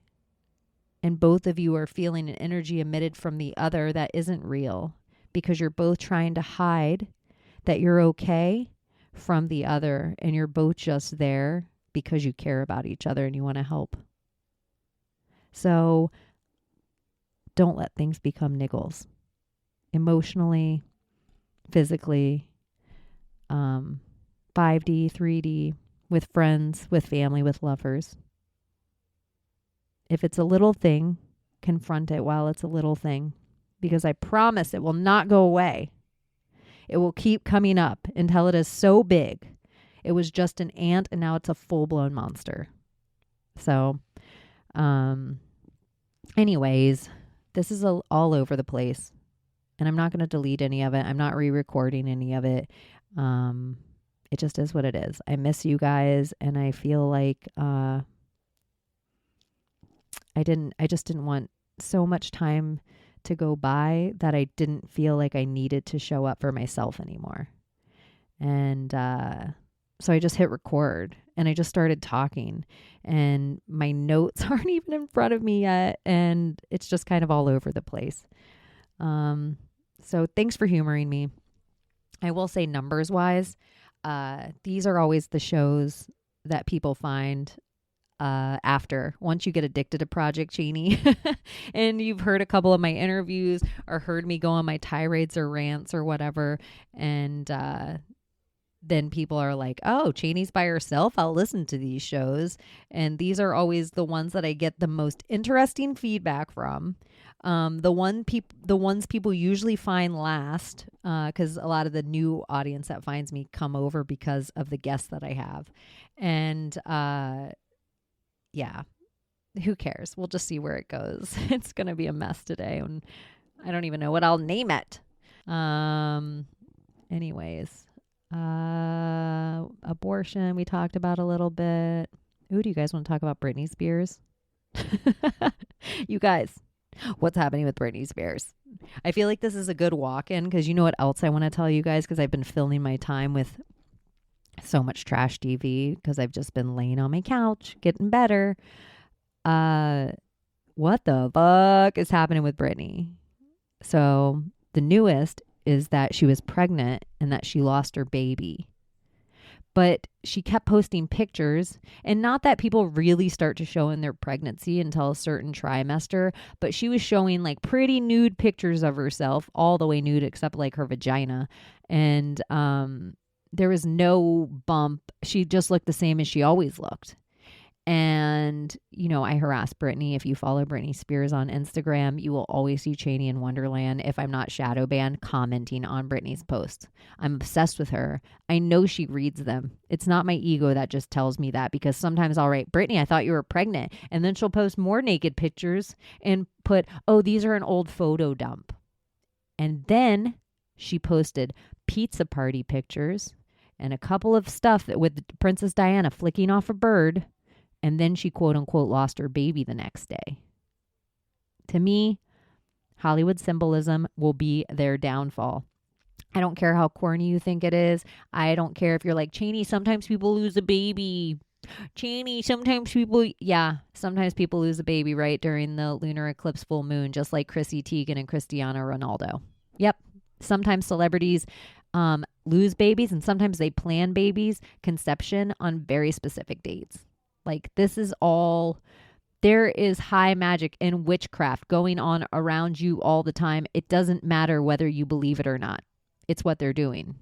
And both of you are feeling an energy emitted from the other that isn't real, because you're both trying to hide that you're okay from the other. And you're both just there because you care about each other and you want to help. So don't let things become niggles. Emotionally, physically, 5D, 3D, with friends, with family, with lovers. If it's a little thing, confront it while it's a little thing, because I promise it will not go away. It will keep coming up until it is so big. It was just an ant and now it's a full-blown monster. So, anyways, this is all over the place. And I'm not going to delete any of it. I'm not re-recording any of it. It just is what it is. I miss you guys, and I feel like I just didn't want so much time to go by that I didn't feel like I needed to show up for myself anymore. And so I just hit record and I just started talking, and my notes aren't even in front of me yet, and it's just kind of all over the place. So thanks for humoring me. I will say, numbers wise, these are always the shows that people find once you get addicted to Project Chaney and you've heard a couple of my interviews or heard me go on my tirades or rants or whatever. And then people are like, oh, Chaney's by herself. I'll listen to these shows. And these are always the ones that I get the most interesting feedback from. The ones people usually find last, because a lot of the new audience that finds me come over because of the guests that I have. And yeah, who cares? We'll just see where it goes. It's going to be a mess today, and I don't even know what I'll name it. Anyways, abortion, we talked about a little bit. Ooh, do you guys want to talk about Britney Spears? You guys, what's happening with Britney Spears? I feel like this is a good walk-in, because you know what else I want to tell you guys, because I've been filling my time with so much trash TV, because I've just been laying on my couch, getting better. What the fuck is happening with Britney? So the newest is that she was pregnant and that she lost her baby. But she kept posting pictures, and not that people really start to show in their pregnancy until a certain trimester, but she was showing like pretty nude pictures of herself, all the way nude except like her vagina. And there was no bump. She just looked the same as she always looked. And, you know, I harass Britney. If you follow Britney Spears on Instagram, you will always see Chaney in Wonderland, if I'm not shadow banned, commenting on Britney's posts. I'm obsessed with her. I know she reads them. It's not my ego that just tells me that, because sometimes I'll write, Britney, I thought you were pregnant. And then she'll post more naked pictures and put, oh, these are an old photo dump. And then she posted pizza party pictures and a couple of stuff that with Princess Diana flicking off a bird. And then she quote unquote lost her baby the next day. To me, Hollywood symbolism will be their downfall. I don't care how corny you think it is. I don't care if you're like, Chaney, sometimes people lose a baby. Chaney, sometimes people lose a baby, right? During the lunar eclipse full moon, just like Chrissy Teigen and Cristiano Ronaldo. Yep. Sometimes celebrities lose babies, and sometimes they plan babies, conception on very specific dates. Like, this is all, there is high magic and witchcraft going on around you all the time. It doesn't matter whether you believe it or not. It's what they're doing.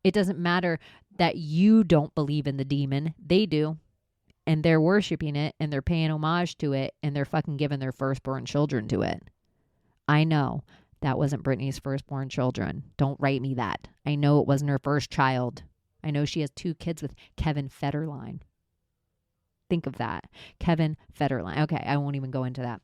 It doesn't matter that you don't believe in the demon. They do. And they're worshiping it, and they're paying homage to it, and they're fucking giving their firstborn children to it. I know that wasn't Britney's firstborn children. Don't write me that. I know it wasn't her first child. I know she has 2 kids with Kevin Federline. Think of that. Kevin Federline. Okay, I won't even go into that.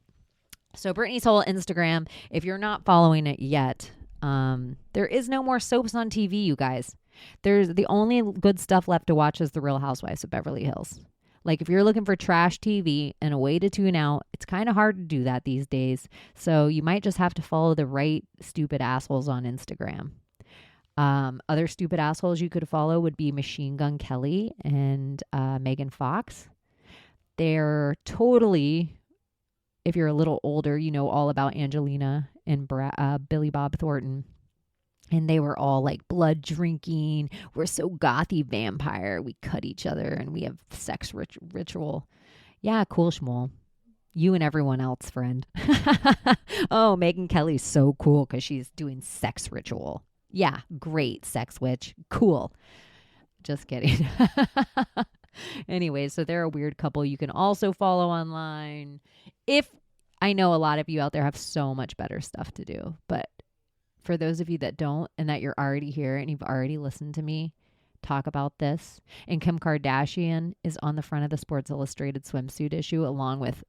So Britney's whole Instagram, if you're not following it yet, there is no more soaps on TV, you guys. There's the only good stuff left to watch is The Real Housewives of Beverly Hills. Like, if you're looking for trash TV and a way to tune out, it's kind of hard to do that these days. So you might just have to follow the right stupid assholes on Instagram. Other stupid assholes you could follow would be Machine Gun Kelly and Megan Fox. They're totally, if you're a little older, you know all about Angelina and Billy Bob Thornton. And they were all like blood drinking. We're so gothy vampire. We cut each other and we have sex ritual. Yeah, cool schmool. You and everyone else, friend. Oh, Megan Kelly's so cool because she's doing sex ritual. Yeah, great, sex witch. Cool. Just kidding. Anyway, so they're a weird couple you can also follow online. If I know a lot of you out there have so much better stuff to do, but for those of you that don't, and that you're already here and you've already listened to me talk about this, and Kim Kardashian is on the front of the Sports Illustrated swimsuit issue along with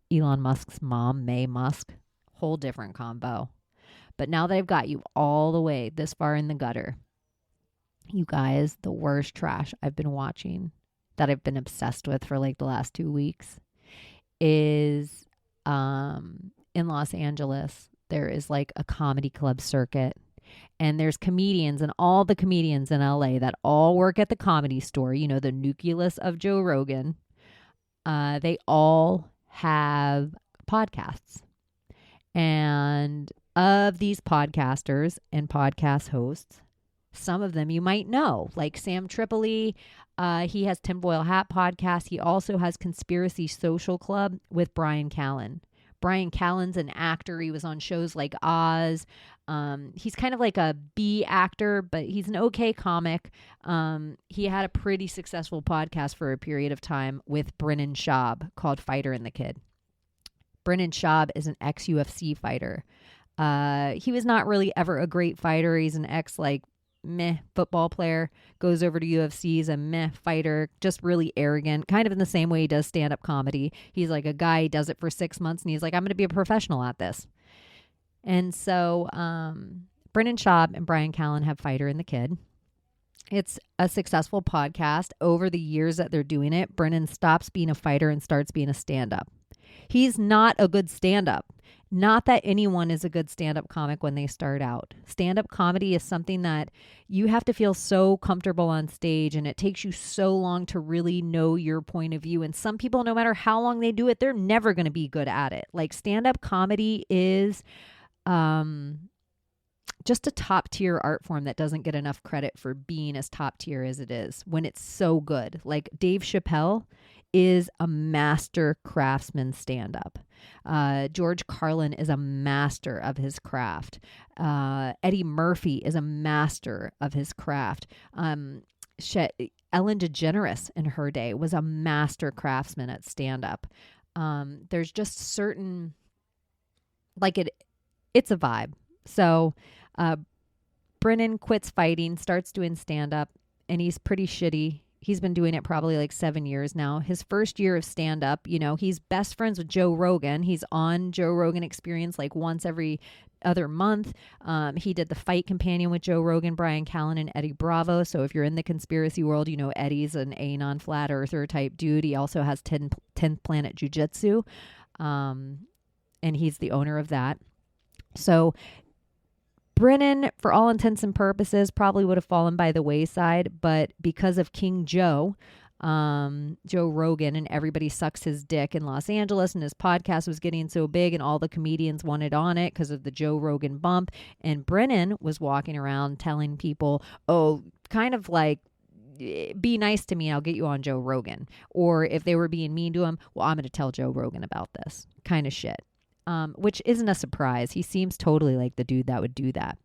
Elon Musk's mom, May Musk. Whole different combo. But now that I've got you all the way this far in the gutter, you guys, the worst trash I've been watching, that I've been obsessed with for like the last 2 weeks, is in Los Angeles. There is like a comedy club circuit, and there's comedians, and all the comedians in LA that all work at the Comedy Store, you know, the nucleus of Joe Rogan. They all have podcasts. And of these podcasters and podcast hosts, some of them you might know, like Sam Tripoli. He has Tinfoil Hat podcast. He also has Conspiracy Social Club with Brian Callen. Brian Callen's an actor. He was on shows like Oz. He's kind of like a B actor, but he's an okay comic. He had a pretty successful podcast for a period of time with Brennan Schaub called Fighter and the Kid. Brennan Schaub is an ex-UFC fighter. He was not really ever a great fighter. He's an meh football player, goes over to UFC, is a meh fighter, just really arrogant, kind of in the same way he does stand-up comedy. He's like a guy, he does it for 6 months, and he's like, I'm going to be a professional at this. And so Brennan Schaub and Brian Callen have Fighter and the Kid. It's a successful podcast. Over the years that they're doing it, Brennan stops being a fighter and starts being a stand-up. He's not a good stand-up. Not that anyone is a good stand-up comic when they start out. Stand-up comedy is something that you have to feel so comfortable on stage, and it takes you so long to really know your point of view. And some people, no matter how long they do it, they're never going to be good at it. Like, stand-up comedy is just a top-tier art form that doesn't get enough credit for being as top-tier as it is when it's so good. Like, Dave Chappelle is a master craftsman stand-up. George Carlin is a master of his craft. Eddie Murphy is a master of his craft. Ellen DeGeneres in her day was a master craftsman at stand-up. There's just certain, it's a vibe. So Brennan quits fighting, starts doing stand-up, and he's pretty shitty. He's been doing it probably like 7 years now. His first year of stand-up, he's best friends with Joe Rogan. He's on Joe Rogan Experience like once every other month. He did the Fight Companion with Joe Rogan, Brian Callen, and Eddie Bravo. So if you're in the conspiracy world, you know Eddie's an anon flat earther type dude. He also has 10th Planet Jiu-Jitsu, and he's the owner of that. So Brennan, for all intents and purposes, probably would have fallen by the wayside, but because of King Joe, Joe Rogan, and everybody sucks his dick in Los Angeles, and his podcast was getting so big and all the comedians wanted on it because of the Joe Rogan bump. And Brennan was walking around telling people, oh, kind of like, be nice to me, I'll get you on Joe Rogan. Or if they were being mean to him, well, I'm going to tell Joe Rogan about this kind of shit. Which isn't a surprise. He seems totally like the dude that would do that.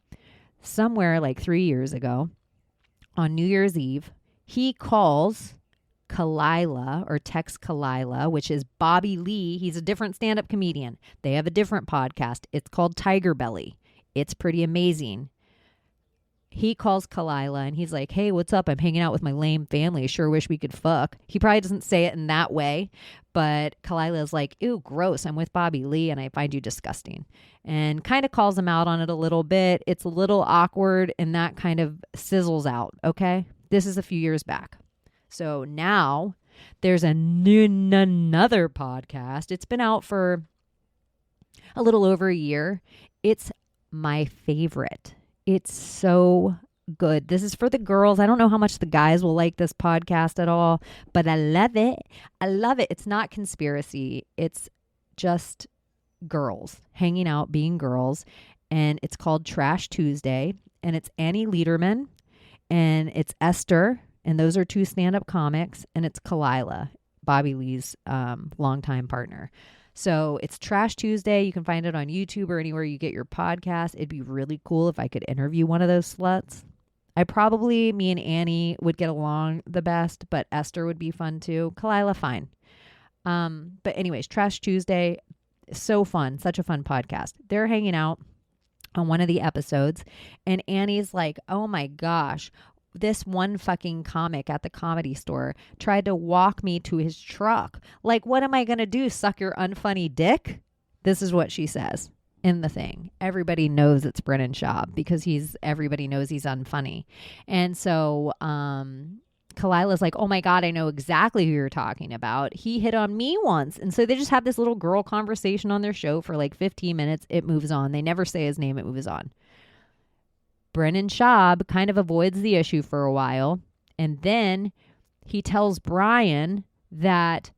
Somewhere like 3 years ago, on New Year's Eve, he calls Kalila, or texts Kalila, which is Bobby Lee. He's a different stand-up comedian. They have a different podcast. It's called Tigerbelly. It's pretty amazing. He calls Kalila and he's like, hey, what's up? I'm hanging out with my lame family. Sure wish we could fuck. He probably doesn't say it in that way, but Kalila is like, ew, gross. I'm with Bobby Lee and I find you disgusting. And kind of calls him out on it a little bit. It's a little awkward and that kind of sizzles out, okay? This is a few years back. So now there's another podcast. It's been out for a little over a year. It's my favorite. It's so good. This is for the girls. I don't know how much the guys will like this podcast at all, but I love it. I love it. It's not conspiracy. It's just girls hanging out, being girls. And it's called Trash Tuesday. And it's Annie Lederman and it's Esther. And those are two stand-up comics. And it's Kalila, Bobby Lee's longtime partner. So it's Trash Tuesday. You can find it on YouTube or anywhere you get your podcast. It'd be really cool if I could interview one of those sluts. Me and Annie would get along the best, but Esther would be fun too. Kalila, fine. But anyways, Trash Tuesday, so fun. Such a fun podcast. They're hanging out on one of the episodes and Annie's like, oh my gosh, this one fucking comic at the Comedy Store tried to walk me to his truck. Like, what am I going to do? Suck your unfunny dick? This is what she says in the thing. Everybody knows it's Brennan Schaub because everybody knows he's unfunny. And so, Kalila's like, oh my God, I know exactly who you're talking about. He hit on me once. And so they just have this little girl conversation on their show for like 15 minutes. It moves on. They never say his name. It moves on. Brennan Schaub kind of avoids the issue for a while. And then he tells Brian that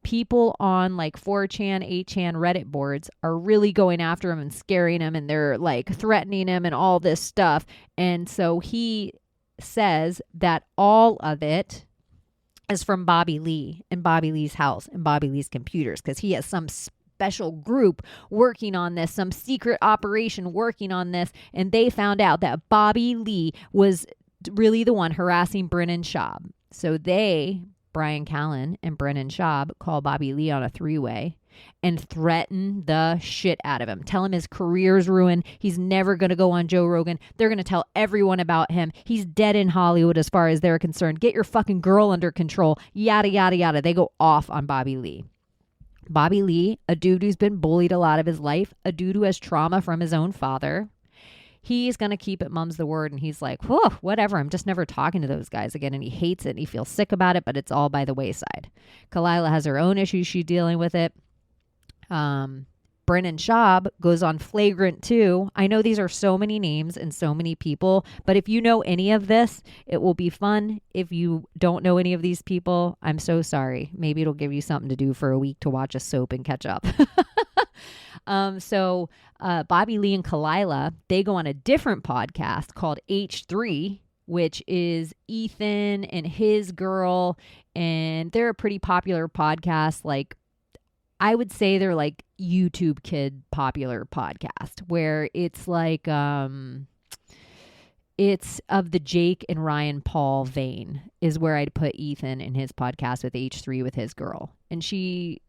people on like 4chan, 8chan Reddit boards are really going after him and scaring him. And they're like threatening him and all this stuff. And so he says that all of it is from Bobby Lee and Bobby Lee's house and Bobby Lee's computers because he has some special group working on this, some secret operation working on this, and they found out that Bobby Lee was really the one harassing Brennan Schaub. So they, Brian Callen and Brennan Schaub, call Bobby Lee on a three-way and threaten the shit out of him. Tell him his career's ruined. He's never going to go on Joe Rogan. They're going to tell everyone about him. He's dead in Hollywood as far as they're concerned. Get your fucking girl under control. Yada, yada, yada. They go off on Bobby Lee. Bobby Lee, a dude who's been bullied a lot of his life, a dude who has trauma from his own father. He's going to keep it mum's the word. And he's like, whoa, whatever. I'm just never talking to those guys again. And he hates it. And he feels sick about it, but it's all by the wayside. Kalila has her own issues. She's dealing with it. Brennan Schaub goes on Flagrant 2. I know these are so many names and so many people, but if you know any of this, it will be fun. If you don't know any of these people, I'm so sorry. Maybe it'll give you something to do for a week to watch a soap and catch up. So Bobby Lee and Kalila, they go on a different podcast called H3, which is Ethan and his girl, and they're a pretty popular podcast. Like, I would say they're like YouTube kid popular podcast where it's like, it's of the Jake and Ryan Paul vein is where I'd put Ethan in his podcast with H3 with his girl. And she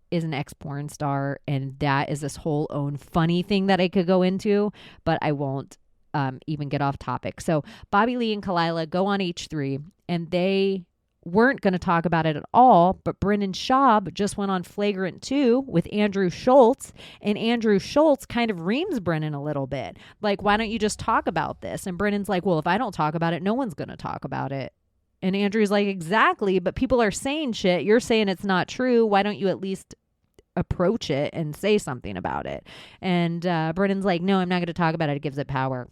is an ex-porn star. And that is this whole own funny thing that I could go into, but I won't even get off topic. So Bobby Lee and Kalila go on H3 and they weren't going to talk about it at all, but Brennan Schaub just went on Flagrant 2 with Andrew Schultz, and Andrew Schultz kind of reams Brennan a little bit. Like, why don't you just talk about this? And Brennan's like, well, if I don't talk about it, no one's going to talk about it. And Andrew's like, exactly, but people are saying shit. You're saying it's not true. Why don't you at least approach it and say something about it? And Brennan's like, no, I'm not going to talk about it. It gives it power.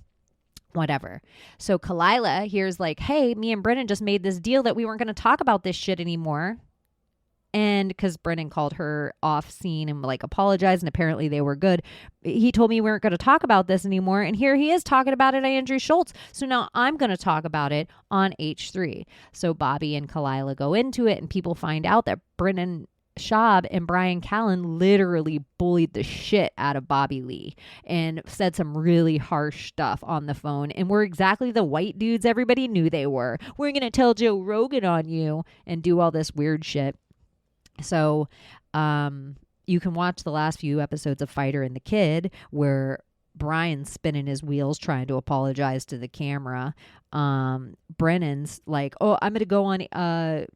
Whatever. So Kalila here's like, hey, me and Brennan just made this deal that we weren't going to talk about this shit anymore. And because Brennan called her off scene and like apologized, and apparently they were good. He told me we weren't going to talk about this anymore. And here he is talking about it on Andrew Schultz. So now I'm going to talk about it on H3. So Bobby and Kalila go into it, and people find out that Brennan Schaub and Brian Callen literally bullied the shit out of Bobby Lee and said some really harsh stuff on the phone, and were exactly the white dudes everybody knew they were. We're going to tell Joe Rogan on you and do all this weird shit. So you can watch the last few episodes of Fighter and the Kid where Brian's spinning his wheels trying to apologize to the camera. Brennan's like, oh, I'm going to go on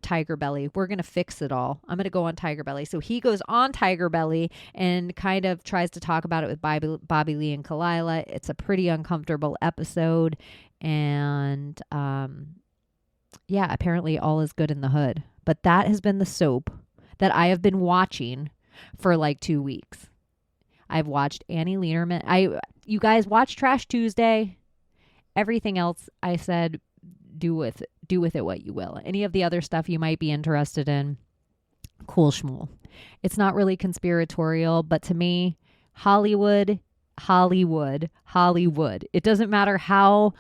Tigerbelly. We're going to fix it all. I'm going to go on Tigerbelly. So he goes on Tigerbelly and kind of tries to talk about it with Bobby Lee and Kalila. It's a pretty uncomfortable episode. And yeah, apparently all is good in the hood. But that has been the soap that I have been watching for like 2 weeks. I've watched Annie Lederman. You guys watch Trash Tuesday. Everything else I said, do with it what you will. Any of the other stuff you might be interested in, cool schmool. It's not really conspiratorial, but to me, Hollywood. It doesn't matter how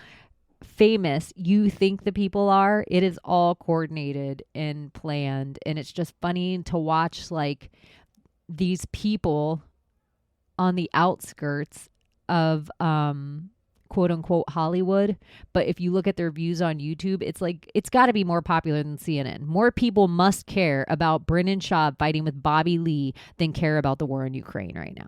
famous you think the people are. It is all coordinated and planned, and it's just funny to watch like these people on the outskirts of quote unquote Hollywood. But if you look at their views on YouTube, it's like, it's got to be more popular than CNN. More people must care about Brennan Schaub fighting with Bobby Lee than care about the war in Ukraine right now.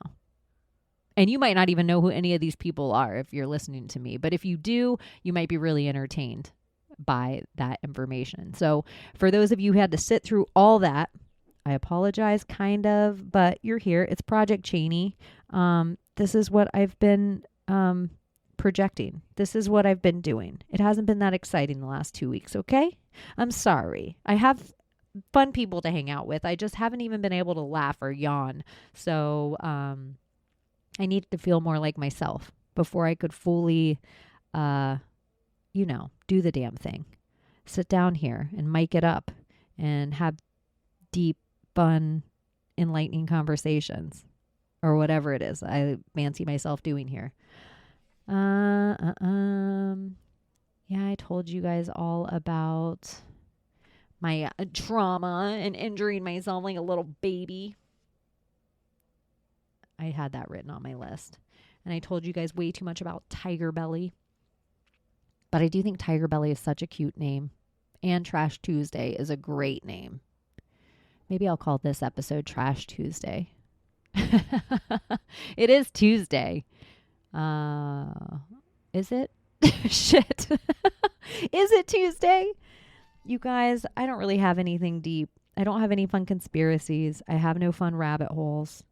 And you might not even know who any of these people are if you're listening to me. But if you do, you might be really entertained by that information. So for those of you who had to sit through all that, I apologize, kind of, but you're here. It's Project Chaney. This is what I've been projecting. This is what I've been doing. It hasn't been that exciting the last 2 weeks, okay? I'm sorry. I have fun people to hang out with. I just haven't even been able to laugh or yawn. So I needed to feel more like myself before I could fully, do the damn thing. Sit down here and mic it up and have deep, fun, enlightening conversations or whatever it is I fancy myself doing here. Yeah, I told you guys all about my trauma and injuring myself like a little baby. I had that written on my list. And I told you guys way too much about Tigerbelly. But I do think Tigerbelly is such a cute name. And Trash Tuesday is a great name. Maybe I'll call this episode Trash Tuesday. It is Tuesday. Is it? Shit. Is it Tuesday? You guys, I don't really have anything deep. I don't have any fun conspiracies. I have no fun rabbit holes.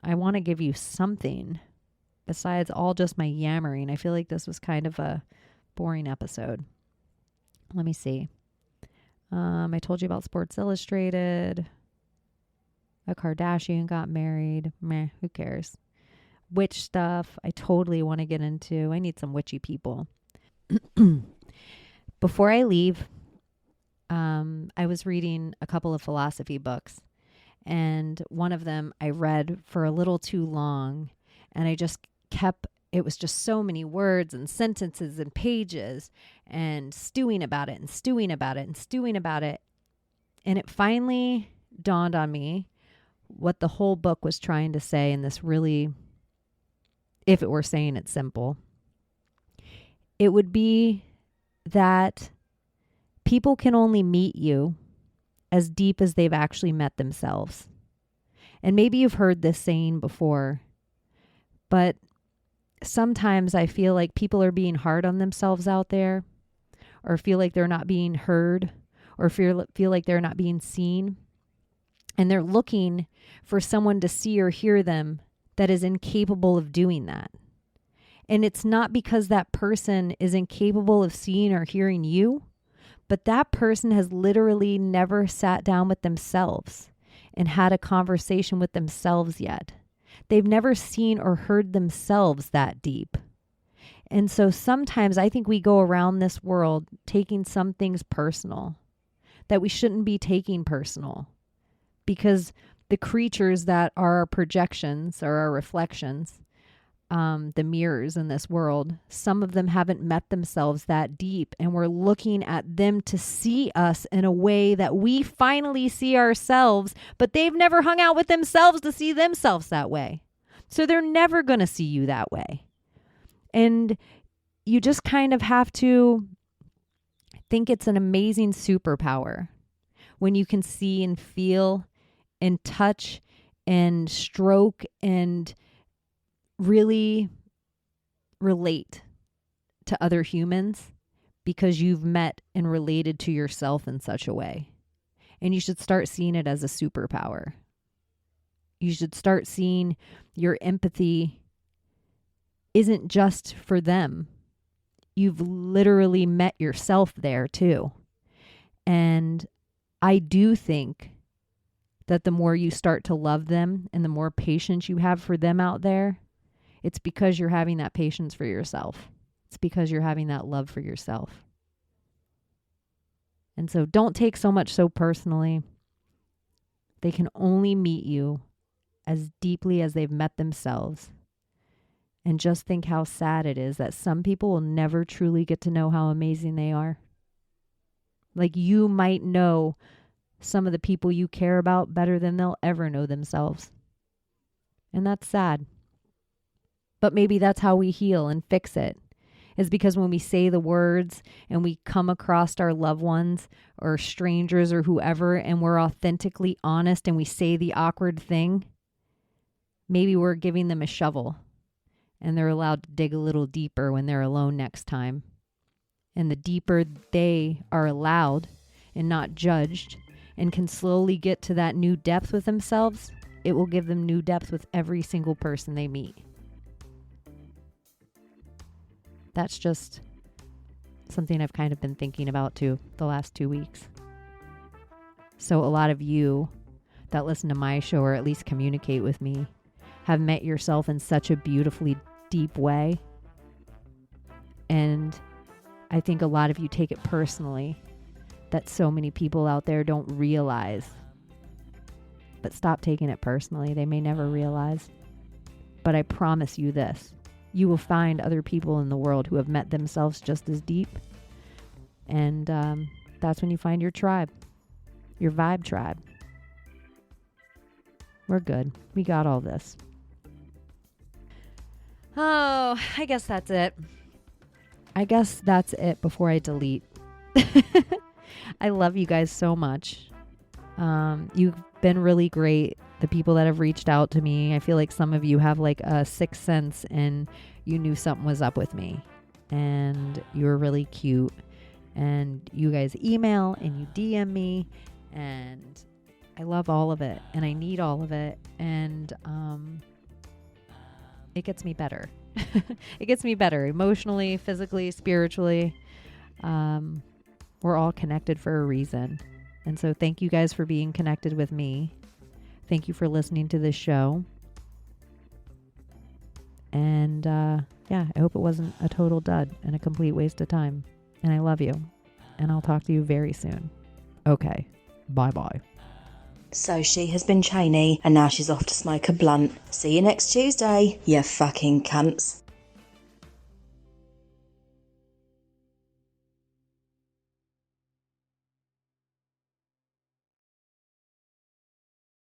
I want to give you something besides all just my yammering. I feel like this was kind of a boring episode. Let me see. I told you about Sports Illustrated. A Kardashian got married. Meh, who cares? Witch stuff, I totally want to get into. I need some witchy people. Before I leave, I was reading a couple of philosophy books. And one of them I read for a little too long. And I just it was just so many words and sentences and pages and stewing about it and stewing about it and stewing about it. And it finally dawned on me what the whole book was trying to say in this really, if it were saying it simple, it would be that people can only meet you as deep as they've actually met themselves. And maybe you've heard this saying before, but sometimes I feel like people are being hard on themselves out there, or feel like they're not being heard, or feel like they're not being seen. And they're looking for someone to see or hear them that is incapable of doing that. And it's not because that person is incapable of seeing or hearing you, but that person has literally never sat down with themselves and had a conversation with themselves yet. They've never seen or heard themselves that deep. And so sometimes I think we go around this world taking some things personal that we shouldn't be taking personal, because the creatures that are our projections or our reflections, the mirrors in this world, some of them haven't met themselves that deep, and we're looking at them to see us in a way that we finally see ourselves, but they've never hung out with themselves to see themselves that way. So they're never going to see you that way. And you just kind of have to think it's an amazing superpower when you can see and feel and touch and stroke and really relate to other humans because you've met and related to yourself in such a way. And you should start seeing it as a superpower. You should start seeing your empathy isn't just for them. You've literally met yourself there too. And I do think that the more you start to love them and the more patience you have for them out there, it's because you're having that patience for yourself. It's because you're having that love for yourself. And so don't take so much so personally. They can only meet you as deeply as they've met themselves. And just think how sad it is that some people will never truly get to know how amazing they are. Like, you might know some of the people you care about better than they'll ever know themselves. And that's sad. But maybe that's how we heal and fix it, is because when we say the words and we come across our loved ones or strangers or whoever, and we're authentically honest and we say the awkward thing, maybe we're giving them a shovel and they're allowed to dig a little deeper when they're alone next time. And the deeper they are allowed and not judged and can slowly get to that new depth with themselves, it will give them new depth with every single person they meet. That's just something I've kind of been thinking about too the last 2 weeks. So a lot of you that listen to my show or at least communicate with me have met yourself in such a beautifully deep way. And I think a lot of you take it personally that so many people out there don't realize. But stop taking it personally. They may never realize. But I promise you this. You will find other people in the world who have met themselves just as deep. And that's when you find your tribe. Your vibe tribe. We're good. We got all this. Oh, I guess that's it. I guess that's it before I delete. I love you guys so much. You've been really great. The people that have reached out to me, I feel like some of you have like a sixth sense and you knew something was up with me. And you were really cute. And you guys email and you DM me. And I love all of it. And I need all of it. And it gets me better. It gets me better emotionally, physically, spiritually. We're all connected for a reason. And so thank you guys for being connected with me. Thank you for listening to this show. And yeah, I hope it wasn't a total dud and a complete waste of time. And I love you. And I'll talk to you very soon. Okay. Bye-bye. So she has been Chaney, and now she's off to smoke a blunt. See you next Tuesday, you fucking cunts.